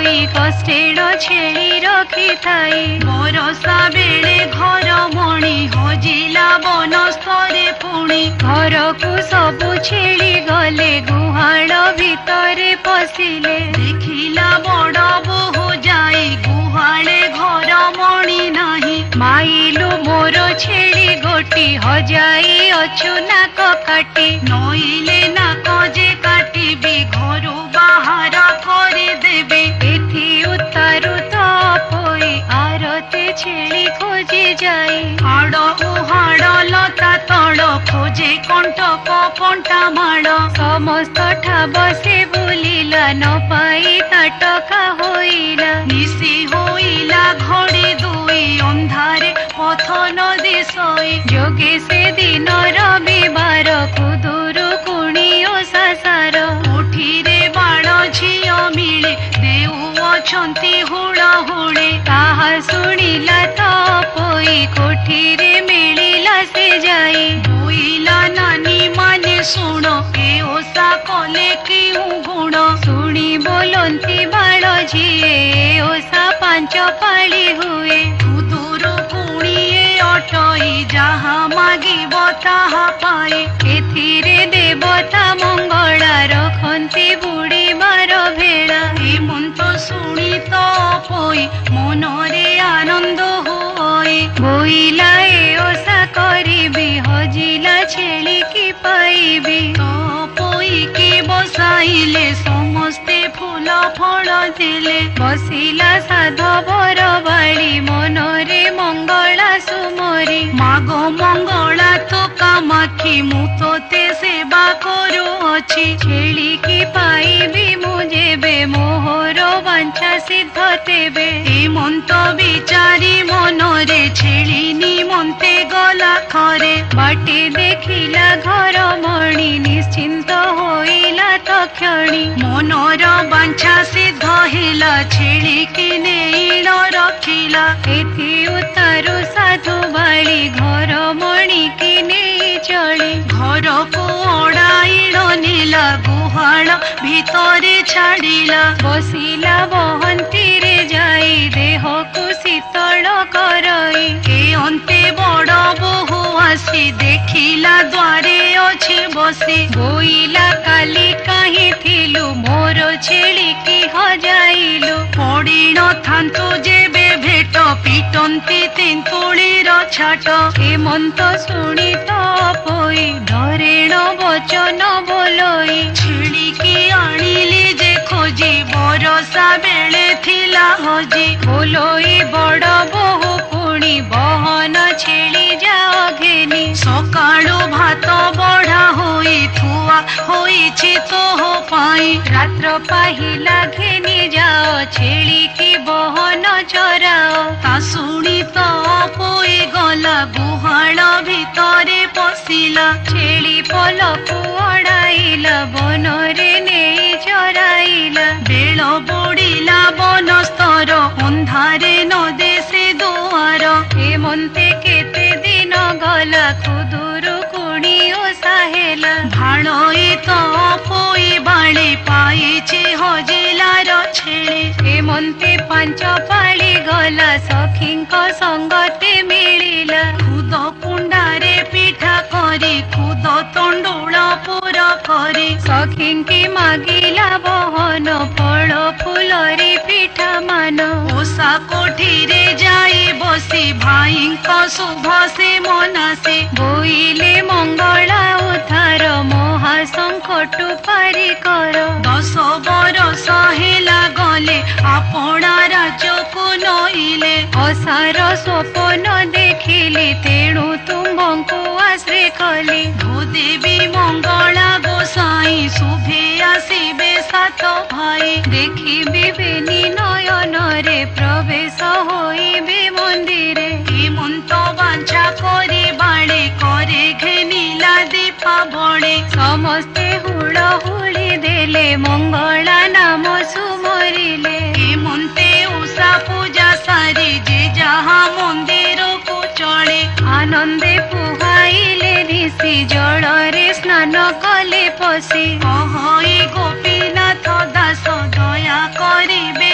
Speaker 1: होई कष्टेर छेली रखी थाई बरसा बेले घर मणि हजिला बनस्तरे पुणी घर को सबु छेली गले गुहाल भितरे पशिले देखिला बड़ बोहू जाई गुहाले घर मणि नाही माइलु मोर छेली गोटी हजाई अछु नाक काटी नईले नाक जे काटिबी घरु बाहर करदेबी एथि उतारु तपोई आरते छेली खोजी जाई हाड़ उहाड़ लता तल खोजे कंटक पंटा माड़ समस्त ठाब से बुलिला न पाई ताटका होइला निसी होइला घड़ी दुई अंधारे पथ नदी सोई जोगे से दिन रविवार कुदुरु कुणी ओसासार उठीरे बाण झियो मिले देउ अछंती हुड़ा हुड़े ताहा शुणिला तपोई कोठीरे मिलिला से जाई बोइला नानी माने शुण ए ओसा कले केउ गुण शुणी बोलंती बाण झिए ओसा पांच पाली हुए कुदुरु कुणीए अटई जहा मागिब ताहा पाए एथिरे देवता मंगला रखंती बुड़ीबार भेला ए मंत्र शुणी तपोई मनरे आनंद होए बोइला ए ओसा करिबी हजिला छेली की पाइबी तपोई के बसाइले समस्ते फूल फल देले बसिला साधवर बाड़ी मनरे मंगला सुमरी माग मंगला तो कामाखी मु तोते सेवा करू अछि छेली की पाइबी मु जेबे मोहर वांछा सिद्ध तेबे ए मंत विचारी मनरे छेली निमंते गला खरे बाटे देखिला घर मणि निश्चिंत होइला तक्षणी मनर वांछा सिद्ध हेला छेली की नेइल रखिला एथि उतारु साधु बाली घर मणि की नेइ चली घर को ओडाइल नेला गुहाल भितरे छाड़िला बसिला बहंती रे जाई देह को शीतल करई ए अंते बड़ बोहू आसी देखिला द्वारे अछि बसी बोइला काली काहे थिलु मोर छेली की हजाइलु पड़ी न थांतु जेबे भेट पिटंती तेंतुळीर छाट ए मंत शुणी तपोई धरेण वचन बोलई छेली की आनिली जे खोजी बरसा बेले थिला हजी बोलई बड़ बोहू पुणी बहन छेली जाओ घेनी सकाळु भात बढा होई थुआ होईछि तोह पाई रात्र पाहिला घेनी जाओ छेली की बहन चराओ ता शुणी तपोई गला गुहाल भितरे पशिला छेली पलकु अड़ाइला बनरे नेई चराइला बेल बुड़िला बनस्तर अंधारे न देशे दुआर हेमंते केते दिन गला कुदुरु कुणी ओसाहेला भाणई तपोई बाणे पाइछि हजिलार छेली हेमंते पांच पाली गला सखींक संगते मिलिला खुद कुंडारे पिठा करी खुद तंडुळ पुर करी सखींकी मागिला बहन फल फुलरी पिठा मान ओसा कोठीरे जाई बसी भाईंक शुभ से मनासे बोइले मंगला उद्धार महासंकटु पारी कर 10 बरस हेला गले आपणा राज्यको नइले असार स्वप्न देखिली तेणु तुम्भंकु आश्रे कली भूदेवी मंगला गोसाई शुभे आसिबे सात भाई देखिबे बेनी नयन रे प्रवेश होइबे मंदिरे हेमंत वांछा करी बाणे करे घेनिला दीपा बणे समस्ते हुड़हुड़ी देले मंगला नाम सुमरिले हेमंते उषा पूजा सारी जे जहा मंदिर को चले आनंदे पुहाइले ऋषि जलरे स्नान कले पशि गोपीनाथ दास दया करिबे।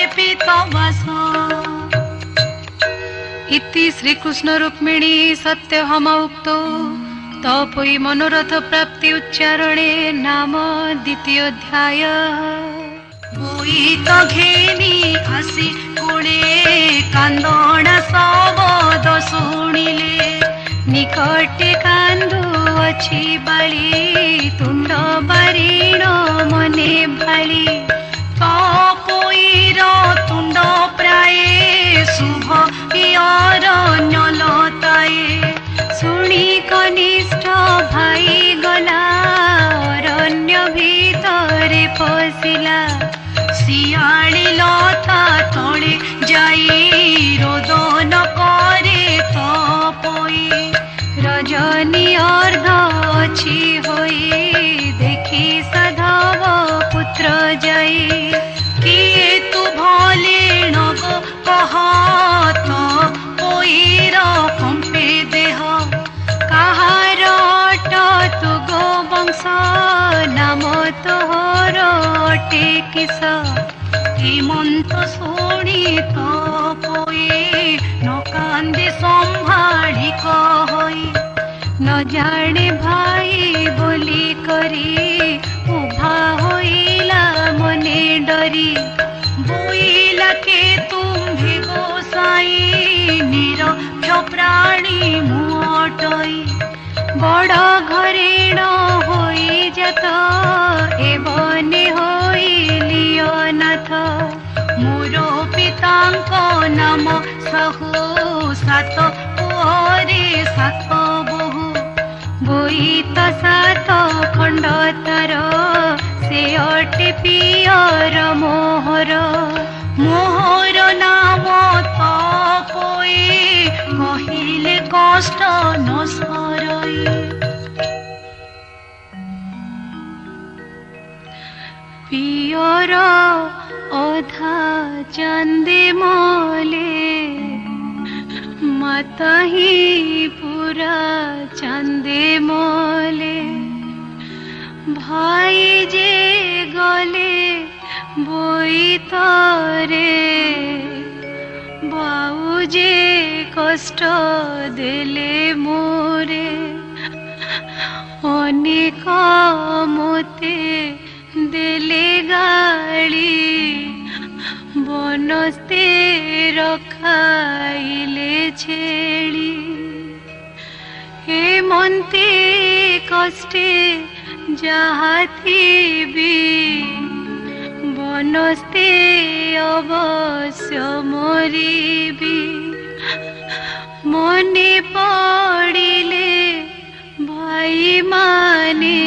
Speaker 1: इति श्रीकृष्ण रुक्मिणी सत्यभामा उक्तो तपोई मनोरथ प्राप्ति उच्चारणे नाम द्वितीय अध्याय। बोईत घेनी आसी पुणे कांदणा शब्द शुणिले निकटे कांदु अछि बाली तुंड बारीण मने भाली तपोईर तुंड प्राय शुभ अरण्यलताए शुणी कनिष्ठ भाई गला अरण्य भितरे फसिला शियाली लता तले जाई रोदन करे तपोई रजनी अर्ध अछि होई देखी साधव पुत्र जाई किए तू भले नगो कहत पोईर कंपे देह काहार तु गो वंश नाम तोहर अटे किस हेमंत शुणी तपोई न कांदे संभाड़ी कही न जाने भाई बोली करी उभा होइला मने डरी बोइला के तुम्हे गोसाई निरक्ष प्राणी मुअटई बड़ घरेण होई जत एवने होइली अनाथ मोर पितांक नाम सहु सात पुअरे सात बहु बोईत सात खंड तार से अटे पियर मोहर मोहर नाम तपोई कहिले कष्ट न सरई पियर अधा चांदे मले माता ही पूरा चांदे मले भाई जे गले बोईतरे बाऊ जे कष्ट देले मोरे अनेक मोते देले गाली बनस्ते रखाइले छेड़ी हे मनते कष्टे जाहाती भी बनस्ते अवश्य मरीबी मने पड़िले भाई माने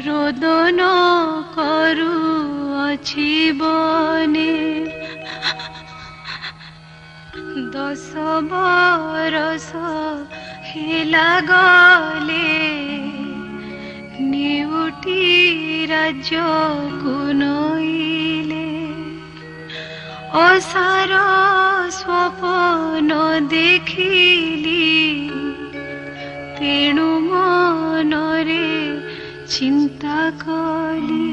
Speaker 1: रोदन करू अछि बने 10 बरस हेला गले निउटी राज्य कुनइले असार स्वप्न देखिली तेणु मनरे चिंता कली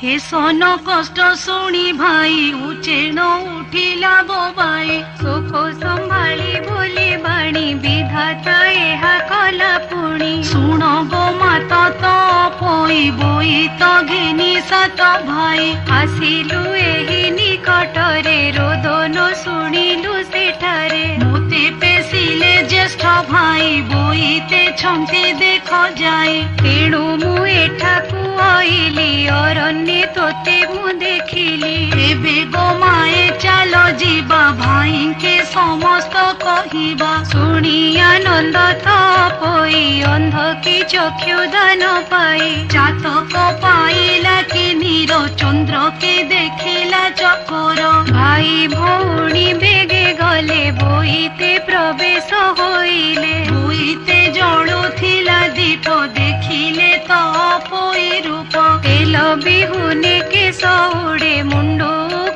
Speaker 1: ए सन कष्ट शुणी भाई उचेण उठिला बोबाई सुख संभाली बोली बाणी विधाता एहा कला पुणी शुण गो माता तपोई बोईत घेनी सात भाई आसिलु एही निकटरे रोदन शुणिलु सेठारे मोते पेसिले ज्येष्ठ भाई बोईते छंती देख जाए तेणु मु एठाकु आइली अरण्ये तोते मु देखिली एबे गो माए चलो जीवा भाई के समस्त कहिबा शुणी आनंद तपोई अंध की चक्षु दान पाई जातक पाइला कि नीर चंद्र के देखिला चकोर भाई भौणी बेगे गले बोईते प्रवेश होइले बोईते जळुथिला दीप देखिले तपोई रूप तेल बिहुने केश उड़े मुंडो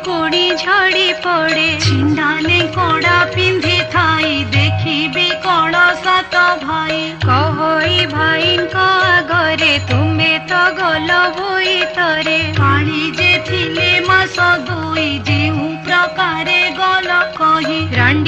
Speaker 1: कोड़ी झड़ी पड़े छिंडाले कोड़ा पिंधि थाई देखिबे कण सात भाई कहोई भाई आगरे तुम्हें तो गल बोई तरे पानी जे थिले मास दुई जेउ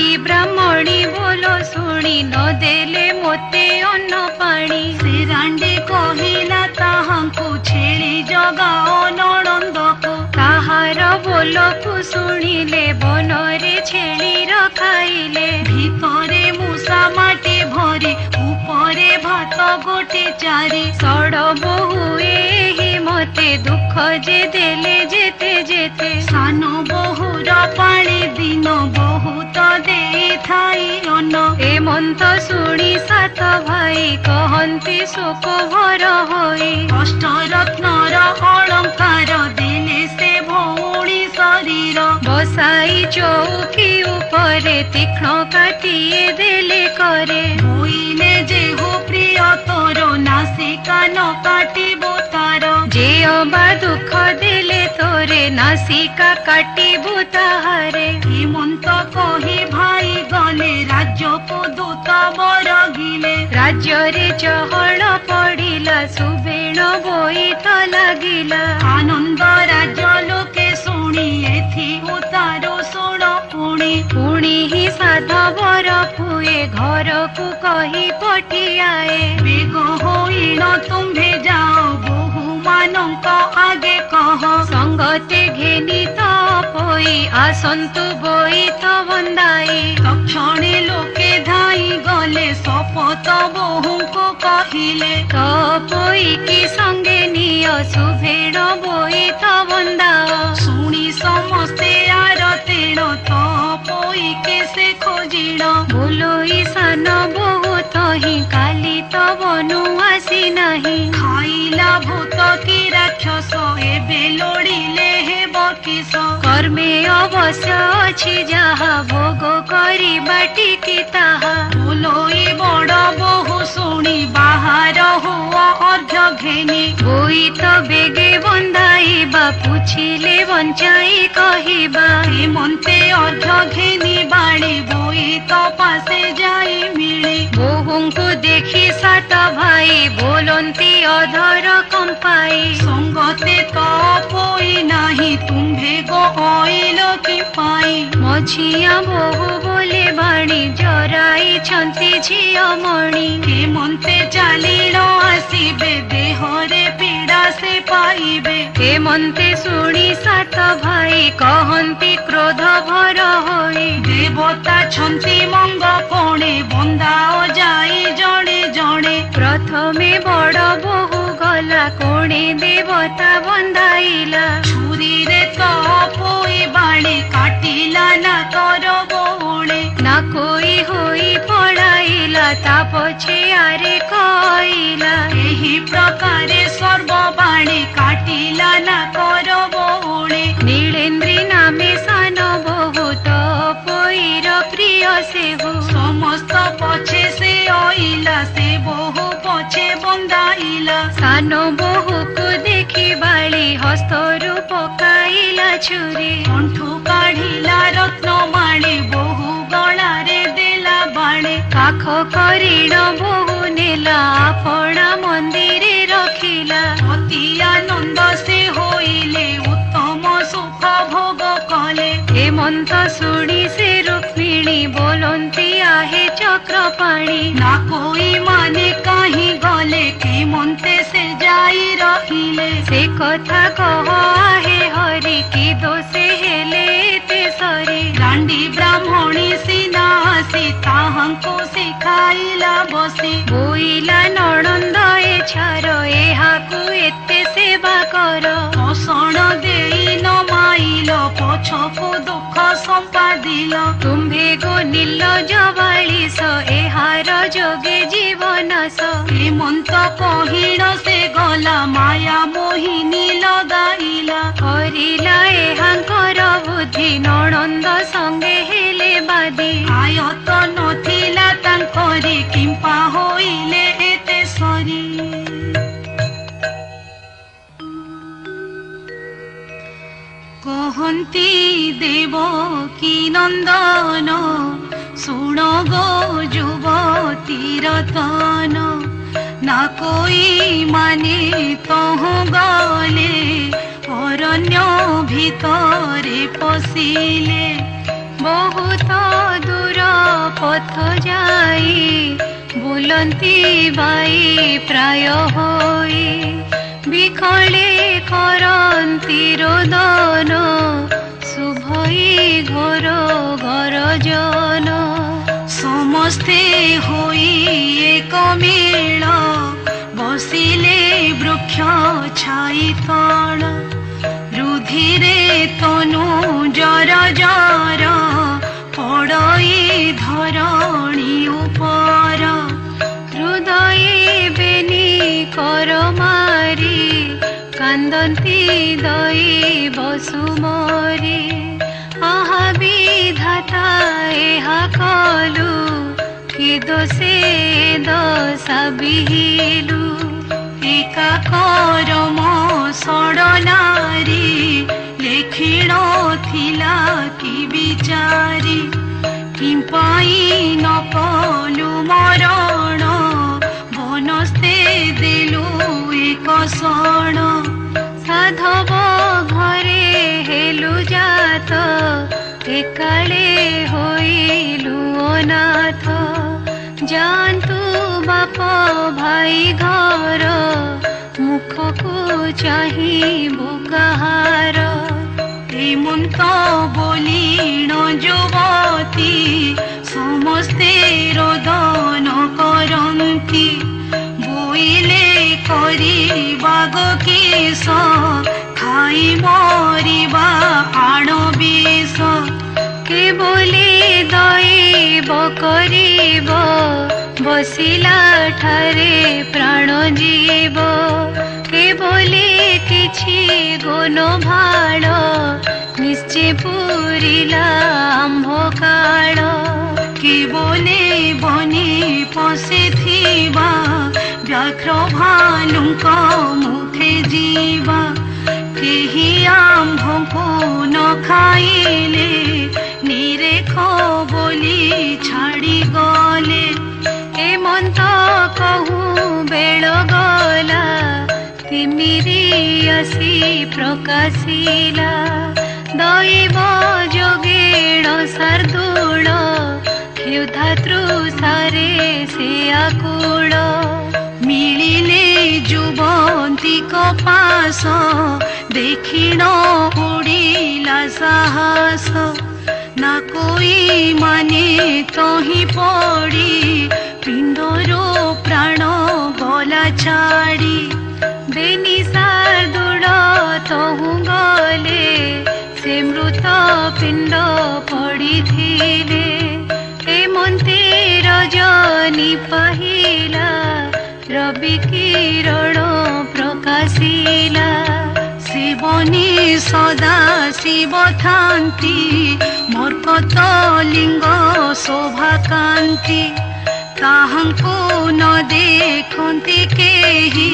Speaker 1: रांडी ब्राह्मणी बोलो शुणी न देले मोते अन्न पाणी से रांडी कहिला ताहांकु छेली जगाओ नणंदको ताहार बोलकु शुणिले बनरे छेली रखाइले भितरे मूसा माटी भरी उपरे भात गोटे चारी सड़ बहुए ही मते दुख जे देले जेते जेते सान बहुर पाणी दिन बहुत दे थाई अन्न ए मंत शुणी सात भाई कहंती शोक भर होई अष्टरत्नर अलंकार देले से भौणी शरीर बसाई चौकी उपरे तीक्ष्ण काटिए देले करे बोइले जे हो प्रिय तोर नासिका न काटिबो तार जे अबा दुख देले तोरे नासिका काटिबो ताहारे हेमंत कही भाई गले राज्य को दूत बरगिले राज्य रे चहल पड़िला सुबेण बोईत लागिला आनंद राज्य लोके शुणी एथि उतारो शुण पुणी पुणी ही साधवर पुए घर को कही पठियाए बेग होइल तुम्भे जाओ बहु मानक आगे कह संगते घेनी तपोई आसंतु बोईत बंदाई तक्षणे लोके धाई गले शपथ बहु को कहिले तपोई की संगे निय सुभेड़ बोईत बंदाओ शुणी समस्ते आरतेण तपोई के से खोजिण बोलोई सान बहुत ही काली तो बनु आसी नहीं खाइला भूत की राक्षस एबे लोड़िले हे बकिस कर्मे अवश्य अछि जहा भोग करी बाटी की ताहा बोलोई बड़ बहु शुणी बाहर हुआ अर्घ्य घेनी बोई तो बेगे बंदाइबा पूछिले बंचाई कहिबा हेमंते अर्घ्य घेनी बाणी बोई तो पासे जाई मिली बहुଙ୍କୁ देखी सात भाई बोलंती अधर कंपाई संगते तपोई नाही तुम्भे गो आइल कि पाई मझिया बहु बोले बाणी जराई छंती झिया मणि हेमंते चालिल आसीबे देहरे पीड़ा से पाइबे हेमंते शुणी सात भाई कहंती क्रोध भर होई देवता छंती मंग कोणे बंदाओ जाई जणे जणे प्रथमे बड़ बहु गला कोणे देवता बंदाइला छुरी रे तपोई बाणी काटिला ना कर बोले ना कोई होई पड़ाइला ता पछे आरे कइला एही प्रकारे सर्व बाणी काटिला ना कर बोले नीलेन्द्री नामे सान बहुत तपोईर प्रिय से हो समस्त पछे से आइला से बहु पछे बंदाइला सान बहु को देखी बाली हस्तरु पकाइला छुरी कंठु काढ़िला रत्न माणी बहु गलारे देला बाणे काख करिण बहु नेला आपणा मंदिरे रखिला अति आनंद से होइले उत्तम सुख भोग कले हेमंत शुणी से रुक्मिणी बोलंती आहे चक्रपाणी ना कोई माने कहीं गले हेमंते से जाई रहिले से कथा कह आहे हरि की दोषे हेले ते सरी रांडी ब्राह्मणी सीना आसी ताहांको शिखाइला बसी बोइला नणंद ए छार एहाकु एते सेवा कर पोषण देई न माइल पछकु दुख संपादिल तुम्भे गो नील जबालिस एहार जोगे जीवनस हेमंत कहिण से गला माया मोहिनी लगाइला करिला एहांकर बुद्धि नणंद संगे हेले बादी आयत नथिला तांकरी किंपा होइले एते सरी कहंती देवकी नंदन सुण गो युवती रतन ना कोई माने तहु गले अरण्य भितरे पशिले बहुत दूर पथ जाई बुलंती बाई प्राय होई बिखले करंती रोदन शुभई घोर गरजन समस्ते होई एक मेल बसिले वृक्ष छाई तल रुधिरे तनु जर जर पड़ई धरणी उपर हृदय बेनी कर मारी कांदंती दई बसुमरी आहा विधाता एहा कलु कि दोषे दशा बिहिलु एका करम सड़नारी लेखिण थिला कि विचारी किंपाई न पलु मरण बनस्ते देलु एक क्षण साधव घरे हेलु जात एकाले होइलु अनाथ जानतु बाप भाई घर मुख को चाहिबु कहार हेमंत बोलिण युवती समस्ते रोदन करंती बोइले करी बाग केश खाई मरिबा आण बेश के बोली दैव करिब बसिला ठारे प्राण जीव के बोली किछि गुण भाळ निश्चय पूरिला आंभ काळ के बोले बनी पशिथिबा व्याघ्र भालुक मुखे जीवा केही आंभ को न खाइले निरेख बोली छाड़ी गले हेमंत कहूँ बेल गला तिमिरी आसी प्रकाशिला दैव जोगेण शार्दूल क्षुधा तृषारे से आकुल मिलिले जुबंती कपास देखिण उड़िला साहस ना कोई माने तही पड़ी पिंडरो प्राण गला छाड़ी बेनी शार्दूल तहु गले से मृत पिंड पड़ी थिले हेमंते रजनी पहिला रवि किरण प्रकाशिला शिवनी सदा शिव थांती मर्कत लिंग शोभा कांति ताहंको न देखंती केही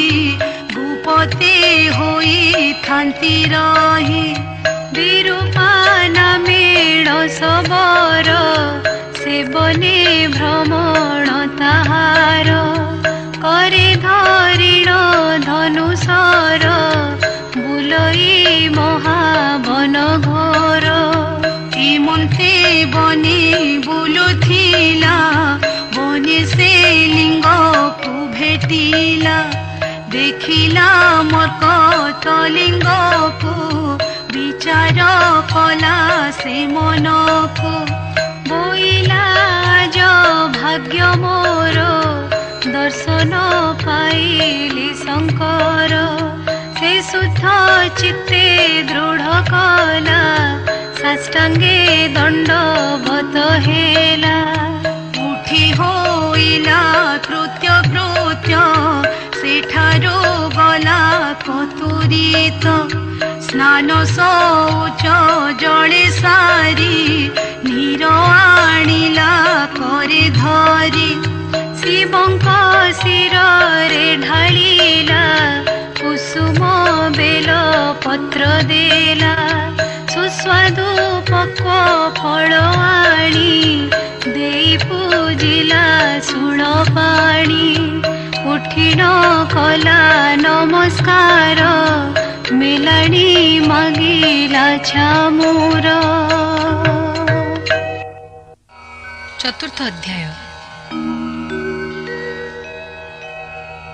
Speaker 1: भूपते होई थांती रही विरूपान मेड़ सबर सेवने भ्रमण ताहार करे धरिण धनुषर बुलई महाबन घोर हेमंते बने बुलुथिला बने से लिंग को भेटिला देखिला मर्कत लिंग को विचार कला से मन को बोइला जो भाग्य मोर दर्शन पाइले शंकर से सुध चित्ते दृढ़ कला साष्टांगे दंडवत हेला उठी होइला कृत्य कृत्य सेठारो गला कतुरित स्नान शौच जले सारी नीर आनिला करे धरी शिवंक शिरे ढालिला कुसुम बेल पत्र देला सुस्वादु पक्व फल आनी देई पूजिला सुण पाणी उठिण कला नमस्कार मेलाणी मागिला छामुर।
Speaker 3: चतुर्थ अध्याय।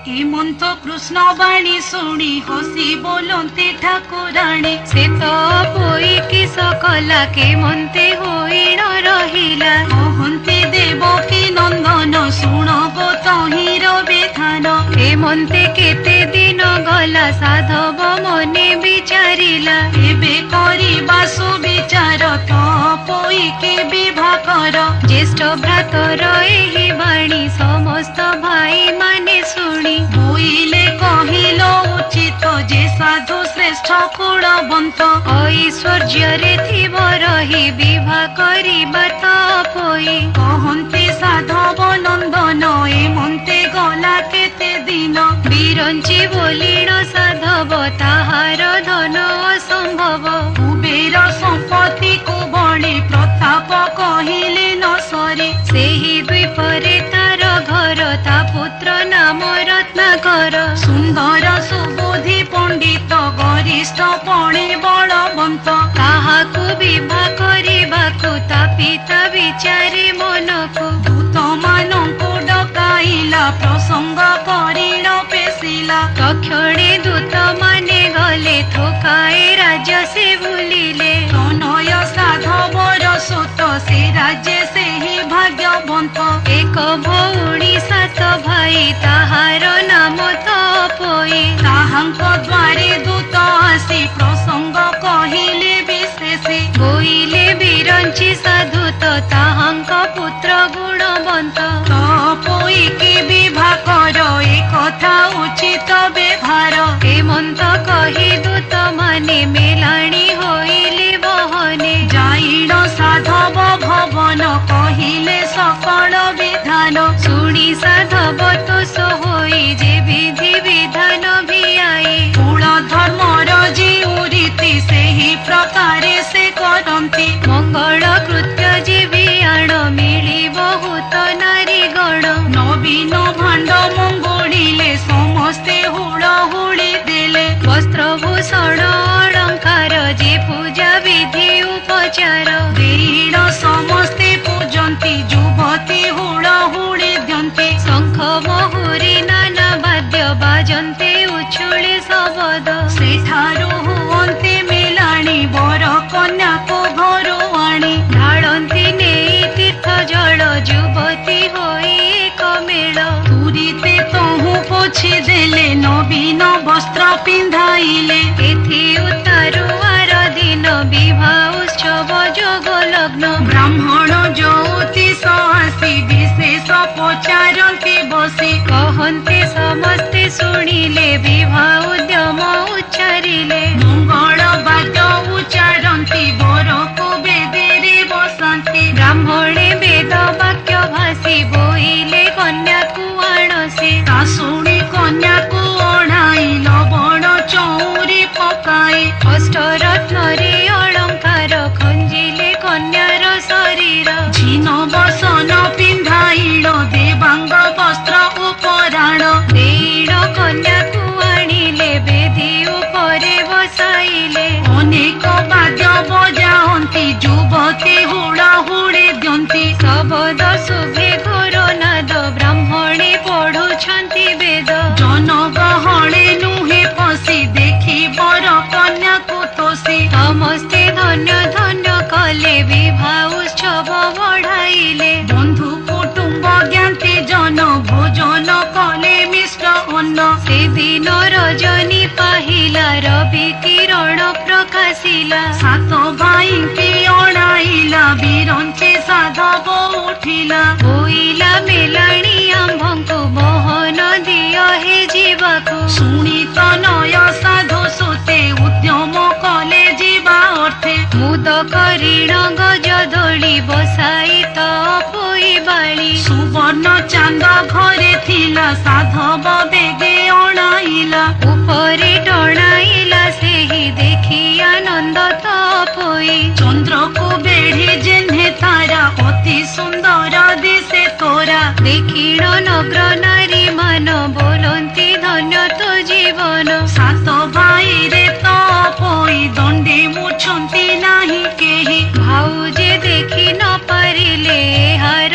Speaker 1: हेमंत कृष्ण बाणी शुणी हसी बोलते ठाकुराणी
Speaker 2: से तो पोई कि सकला के मनते होई न रहिला
Speaker 1: कहते देवकी नंदन शुणब तहिर विधान
Speaker 2: हेमंते केते दिन गला साधव मने विचारिला
Speaker 1: एबे करिबा सुविचार तपोई के विवाह कर
Speaker 2: ज्येष्ठ भ्रातर एही बाणी समस्त भाई माने शुणी
Speaker 1: बोइले कहिल उचित जे साधु श्रेष्ठ कुलवंत
Speaker 2: ऐश्वर्य रे थिब रही विवाह करिबा तपोई
Speaker 1: कहते साधव नंदन हेमंते गला केते दिन
Speaker 2: बिरंची बोलिण साधव ताहार धन असंभव
Speaker 1: कुबेर संपत्ति को बणे प्रताप कहिले न सरे
Speaker 2: सेही द्वीपरे तार घर ता पुत्र नाम रत्नाकर
Speaker 1: सुंदर सुबुद्धि पंडित गरिष्ठ पणे बलवंत
Speaker 2: काहाकु विवाह करिबाकु ता पिता विचारे मनकु
Speaker 1: दूत मानंकु डकाइला प्रसंग करिण पेशिला
Speaker 2: तक्षणे दूत माने गले थोकाए राज्य से भूलिले
Speaker 1: तनय साधवर सुत से राज्य से ही भाग्यवंत
Speaker 2: एक भौणी सात भाई ताहार नाम तपोई
Speaker 1: ताहांक द्वारे दूत आसी प्रसंग कहिले विशेषे
Speaker 2: बोइले बिरंची साधु ताहांक पुत्र गुणवंत
Speaker 1: तपोई के विवाह कर ए कथा उचित व्यवहार
Speaker 2: हेमंत कही दूत माने मेलाणी होइले बहने
Speaker 1: जाइण साधव भवन कहिले सकल विधान
Speaker 2: शुणी साधव तोष होई जे विधि विधान भियाई
Speaker 1: कुल धर्मर जिउ रीति सेही प्रकारे से करती
Speaker 2: मंगल कृत्य जे बियाण मिली बहुत नारी गण
Speaker 1: नवीन भाण्ड मंगोड़िले समस्ते हुड़हुड़ी देले
Speaker 2: वस्त्रभूषण अलंकार जे पूजा विधि उपचार
Speaker 1: देईण समस्ते पूजन्ति युवती हुड़हुड़ी द्यन्ति
Speaker 2: शंख महुरी नाना वाद्य बाजन्ते उछुले शबद
Speaker 1: सेठारु हुअन्ते मेलाणी वर कन्या को घरु आणी
Speaker 2: ढाळन्ति नेई तीर्थ जल युवती होई एक मेल
Speaker 1: तुरीते तहु पोछि देले नवीन वस्त्र पिंधाइले
Speaker 2: एथि उतारुआर दिन विवाह उत्सव जोग लग्न
Speaker 1: ब्राह्मण ज्योतिष आसी विशेष पचारन्ति बसी
Speaker 2: कहन्ते समस्ते शुणिले विवाह उद्यम उच्चारिले
Speaker 1: मंगल वाद्य उच्चारन्ति वर को बेदीरे बसन्ति
Speaker 2: ब्राह्मणे वेद वाक्य भाषी बोइले कन्या को आणसे
Speaker 1: शाशुणी कन्या को अणाई लवण चौरी पकाई
Speaker 2: अष्टरत्न रे अलंकार खंजिले कन्यार शरीर
Speaker 1: झिन बसन पिंधाइल देवांग वस्त्र उपराण
Speaker 2: देईण कन्या को आनिले बेदी उपरे बसाइले
Speaker 1: अनेक वाद्य बजाहन्ति युवती हुड़ाहुड़ी द्यन्ति
Speaker 2: शबद शुभे घोर नाद ब्राह्मणे पढ़ुछन्ति वेद
Speaker 1: जनगहळे नुहे पशि देखि वर कन्या को तोषी
Speaker 2: समस्ते धन्य धन्य कले विवाह उत्सव बढ़ाइले
Speaker 1: बंधु कुटुंब ज्ञाति जन भोजन कले मिश्र अन्न
Speaker 2: से दिन रजनी पाहिला रवि किरण प्रकाशिला
Speaker 1: सात भाई के अणाइला बिरंचे साधव उठिला
Speaker 2: बोइला मेलाणी आंभंकु मोहन दिय हे जीवाकु
Speaker 1: शुणी तनय साधु सुते उद्यम कले जीवा अर्थे
Speaker 2: मुद करिण गज धोली बसाई तपोई बाली
Speaker 1: सुवर्ण चांद घरे थिला साधव बेगे अणाइला
Speaker 2: उपरे टणाइला सेही देखि आनंद तपोई
Speaker 1: चंद्र को बेढ़ी जेन्हे तारा अति सुंदर दिसे तोरा
Speaker 2: देखिण नग्र नारी मान बोलन्ति धन्य तो जीवन
Speaker 1: सात भाई रे तपोई दंडे मुछन्ति नाही केही
Speaker 2: भाउजे देखि न पारिले हार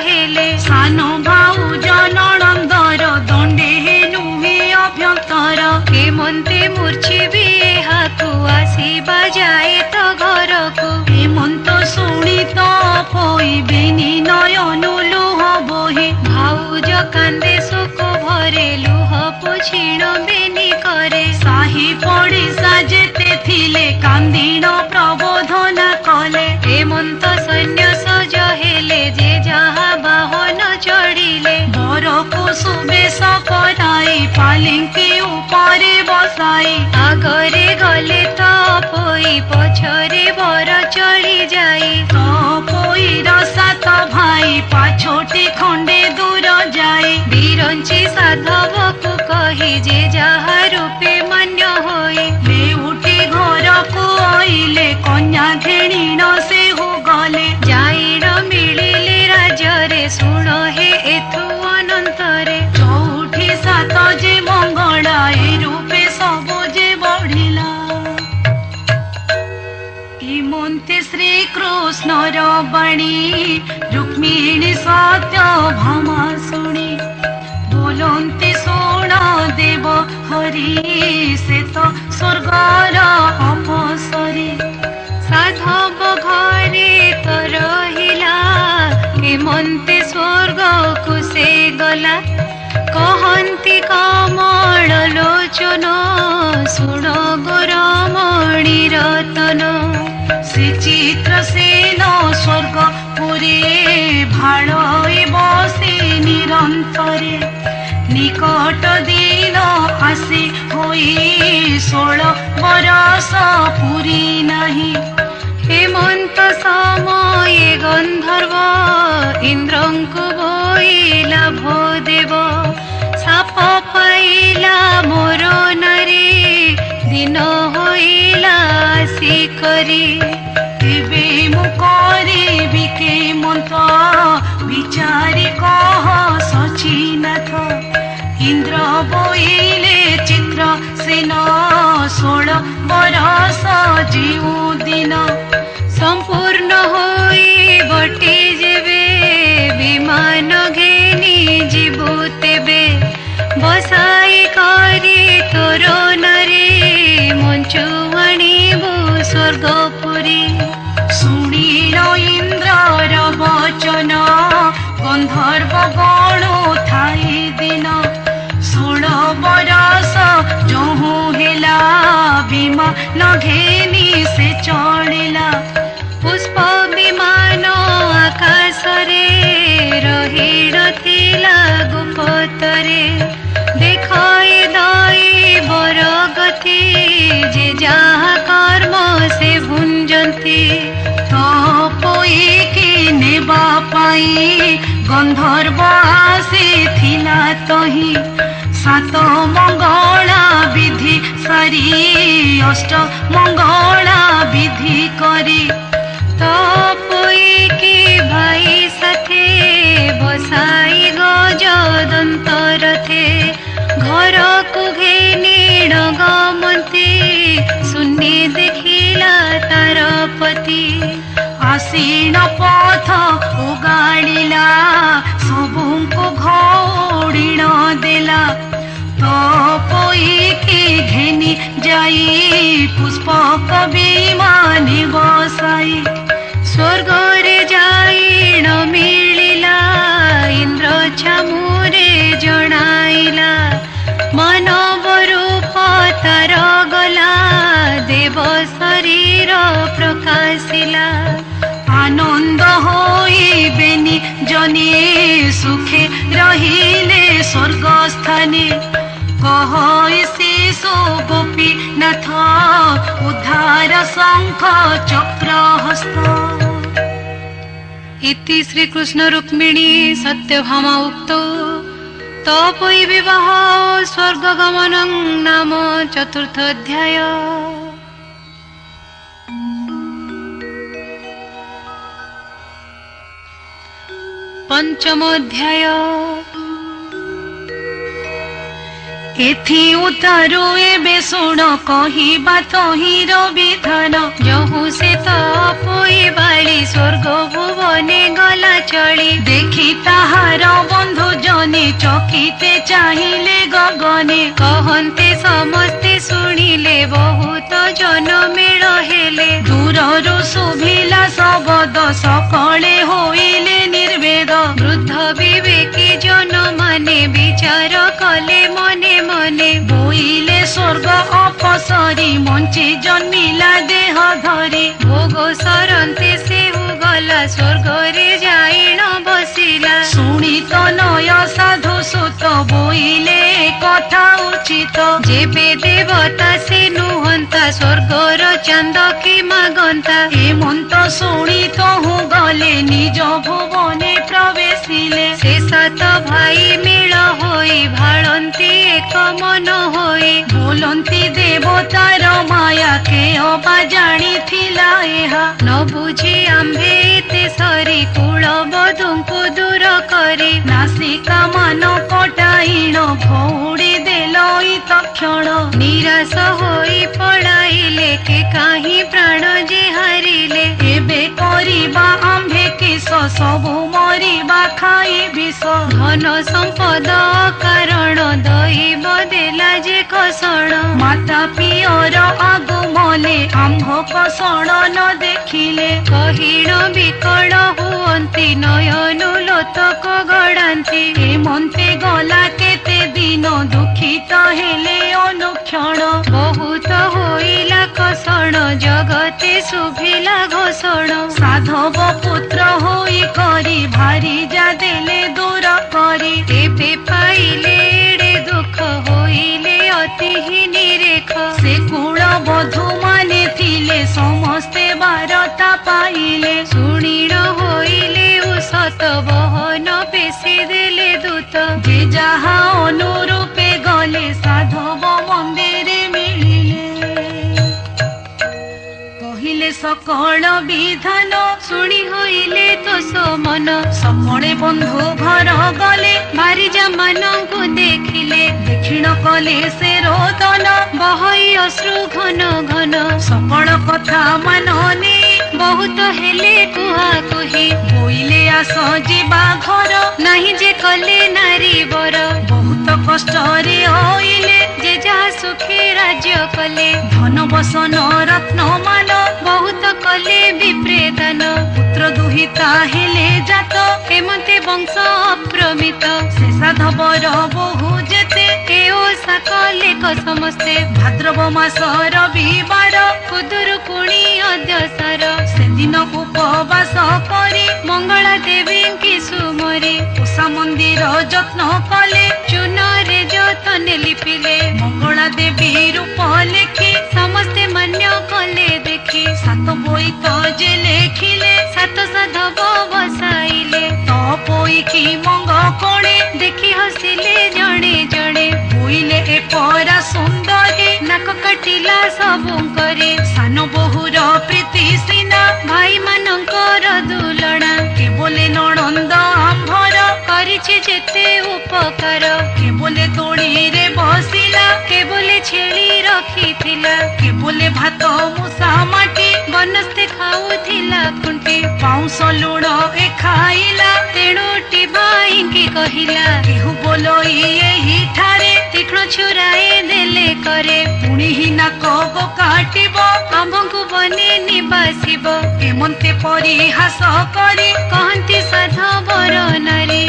Speaker 1: हेले सान भाउज नणंदर दंडे नुहे अभ्यंतर हेमंते मूर्छिबी हाकु आसीबा जाए तो घर को हेमंत शुणी तो पईबेनी नयनु लुह बोहे भाउज कांदे शोक भरे लुह पोछिण बेनी करे साही पड़िसा जेते थिले कांदिण प्रबोधना कले हेमंत सैन्य सज हेले जे जहा बाहन चढ़िले बर को सुबेश कराई पालिंकी उपरे बसाई आगरे गले तो पोई पछरे बर चढ़ी जाई तो पोईर सात भाई पाछोटी खंडे दूर जाई बिरंची साधव को कही जे जहा रूपे मान्य होई लेउटी घर को आइले कन्या घेणीन से हो गले जाईर मिलिले राजरे शुण हे एथु अनंतरे चौठी सात जे मंगला ए रूपे सब जे बढ़िला हिमंते श्री कृष्णर बाणी रुक्मिणी सत्य भामा शुणी बोलंती शुण देव हरि से तो स्वर्गर अपसरी साधव घरे तो रहिला हेमंते स्वर्ग को से गला कहंती कमल लोचन शुण गोरमणि रतन श्री चित्रसेन स्वर्ग पुरे भाड़ बसे निरंतरे निकट दिन आसी होई 16 बरस पुरी नहीं हेमंत समय गंधर्व इंद्रंकु बोइला भोदेव साप पाइला मोर नारी दिन होइला आसी करी तेबे मु करिबि के मंत विचारी कह सचिनाथ इंद्र बोइले चित्र सेन 16 बरस जीव दिन संपूर्ण होई बटी जेबे विमान घेनी जीवु तेबे बसाई करी तोर नारी मंचु आनिबु स्वर्गपुरी शुणिल इंद्रर वचन गंधर्व गण थाई दिन 16 बरस जहु हेला विमान घेनी से चढ़िला पुष्प विमान आकाश रे रहिड़ थिला गुप्तरे देखाई दाई बर गति जे जहा कर्म से भुंजती तो पोई की नेबा पाई गंधर्व आसी थिला तही 7 मंगला विधि सारी 8 मंगला विधि करी तो पोई की भाई साथे बसाई गजदंत रथे घर को घेनी गमती सुनी देखिला तार पति आसीन पथ उगाड़िला सबुको घोड़ीण देला तो पोई की घेनी जाई पुष्पक विमाने बसाई स्वर्ग रे जाई न मिलिला इंद्र छामुरे जणाइला मानव रूप तार गला देव शरीर प्रकाशिला आनंद होई बेनी जने सुखे रहिले स्वर्ग स्थाने कह शिशु गोपी नाथ उद्धार शंख चक्र हस्त इति श्री कृष्ण रुक्मिणी सत्यभामा उक्तो तपोई विवाह स्वर्ग गमनं नाम चतुर्थ अध्याय। पंचम अध्याय। एथि उतारू एबे शुण कहिबा तहिर विधान जहु से तपोई बाली स्वर्ग भुवने गला चली देखी ताहार बंधु जने चकिते चाहिए गगने कहते समस्ते शुणिले बहुत जन मेल हेले दूररु शुभिला शब्द सकले होइले निर्वेद वृद्ध विवेकी जन माने विचार कले मने मने बोइले स्वर्ग अपसरी मंची जन्मिला देह धरी भोग सरंते से गला स्वर्ग रे जाइण बसिला शुणी तो नय साधु सुत बोइले कथा उचित जेबे देवता से नुहंता स्वर्गर चंद की मागंता हेमंत शुणी तो गले निज भुवने प्रवेशिले से सात भाई मेल होई भाळंती एक मन होई बोलंती देवतार माया के अबा जानी थिला एहा न बुझी आम्भे एते सरी कुल बधुंकु दूर करी नासिका मान कटाइण भौड़ी देलई तक्षण निराश होई पड़ाइले के काही प्राण जे हारिले एबे करिबा आम्भे किस सबु मरिबा खाई विष धन संपद कारण दैव देला जे कसण माता पियर आगुमले आम्भ कसण न देखिले कहिण विकल हुअंती नयनु लोतक गड़ांती हेमंते गला केते दिन दुखित हेले अनुक्षण बहुत होइला कसण जगते शुभिला घोषण साधव पुत्र होई करी भारी जा देले दूर करी एबे पाइले एड़े दुख होइले अति ही निरेख से कुल बधू माने थिले समस्ते बारता पाइले शुणीण होइले उसत बहन पेशी देले दूत जे जहा अनुरूपे गले साधव मंदिर मिलिले कहिले सकल विधान शुणी होइले तो समन समणे बंधु घर गले भारिजा मानंकु देखिले दक्षिण कले से रोदन बहई अश्रु घन घन सकल कथा मानने बहुत हेले कुहा कुही बोइले आस जीवा घर नहीं जे कले नारी बर बहुत कष्ट रे होइले जे जहा सुखी राज्य कले धन बसन रत्न मान बहुत कले विप्रेदन पुत्र दुहिता हेले जात हेमंते वंश अप्रमित से साधवर बहु जेते केओ सकले समस्ते भाद्रव मास रविवार खुदुरुकुणी अध्यसर से दिन उपवास करी मंगला देवी की सुमरे उषा मंदिर जत्न कले चूनरे जतने लिपिले मंगला देवी रूप लेखी समस्ते मान्य कले देखी सात बोई तो जे लेखिले सात साधव बसाइले तपोई की मंग कोणे देखी हसिले जणे जणे बोइले ए परा सुंदरी नाक काटिला सबु करे सान बहुर प्रीति सिना भाई मानकर दुलणा के बोले नणंद आंभर करिछि जेते उपकार के बोले तोड़ी रे बसिला के बोले छेली रखिथिला के बोले भात मुसा माटी बनस्ते खाउथिला खुंटी पाउस लुण ए खाइला तेणुटी भाई की कहिला केहू बोलो एही ठारे तीक्ष्ण छुराए देले करे पुणी ही नाक काटिब आम्भଙ୍କୁ बने निबासिब हेमंते परिहास करी कहंती साधवर नारी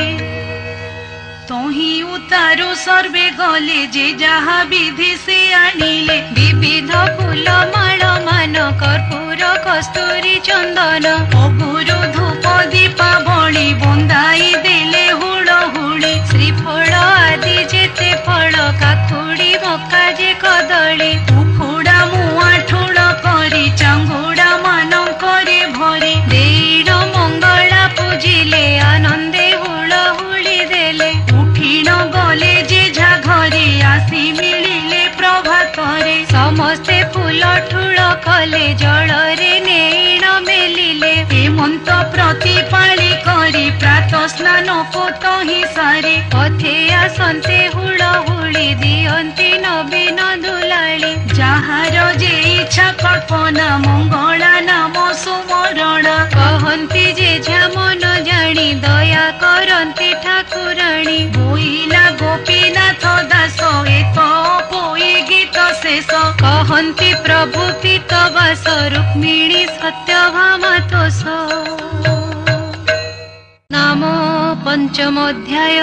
Speaker 1: तोही उतारू सर्वे गले जे जहा विधि से आनिले विविध फूल माळ मान कर्पूर कस्तूरी चंदन अगुरु धूप दीपा बळी बंदाई देले हुड़ हुड़ी श्रीफल आदि जेते फल काकुड़ी मक्का जे कदली उखुड़ा मुआ ठुड़ करी चांगुड़ा मान करे भरी देईर मंगला पूजिले आनंदे हुड़ हुड़ी देले उठिण गले जे झा घरे आसी मिलिले प्रभातरे समस्ते फूल ठुड़ कले जल रे नेईण मेलिले हेमंत प्रतिपाली करी प्रात स्नान पोत ही सारी पथे आसन्ते हुड़हुड़ी दियन्ति नवीन दुलाली जहार जे इच्छा कल्पना मंगला नाम सुमरण कहन्ति जे झा मन जानी दया करन्ति ठाकुराणी बोइला गोपीनाथ दास एक पोई गीत शेष कहन्ति प्रभु पीतवास रुक्मिणी सत्यभामा तोष। नाम पंचम अध्याय।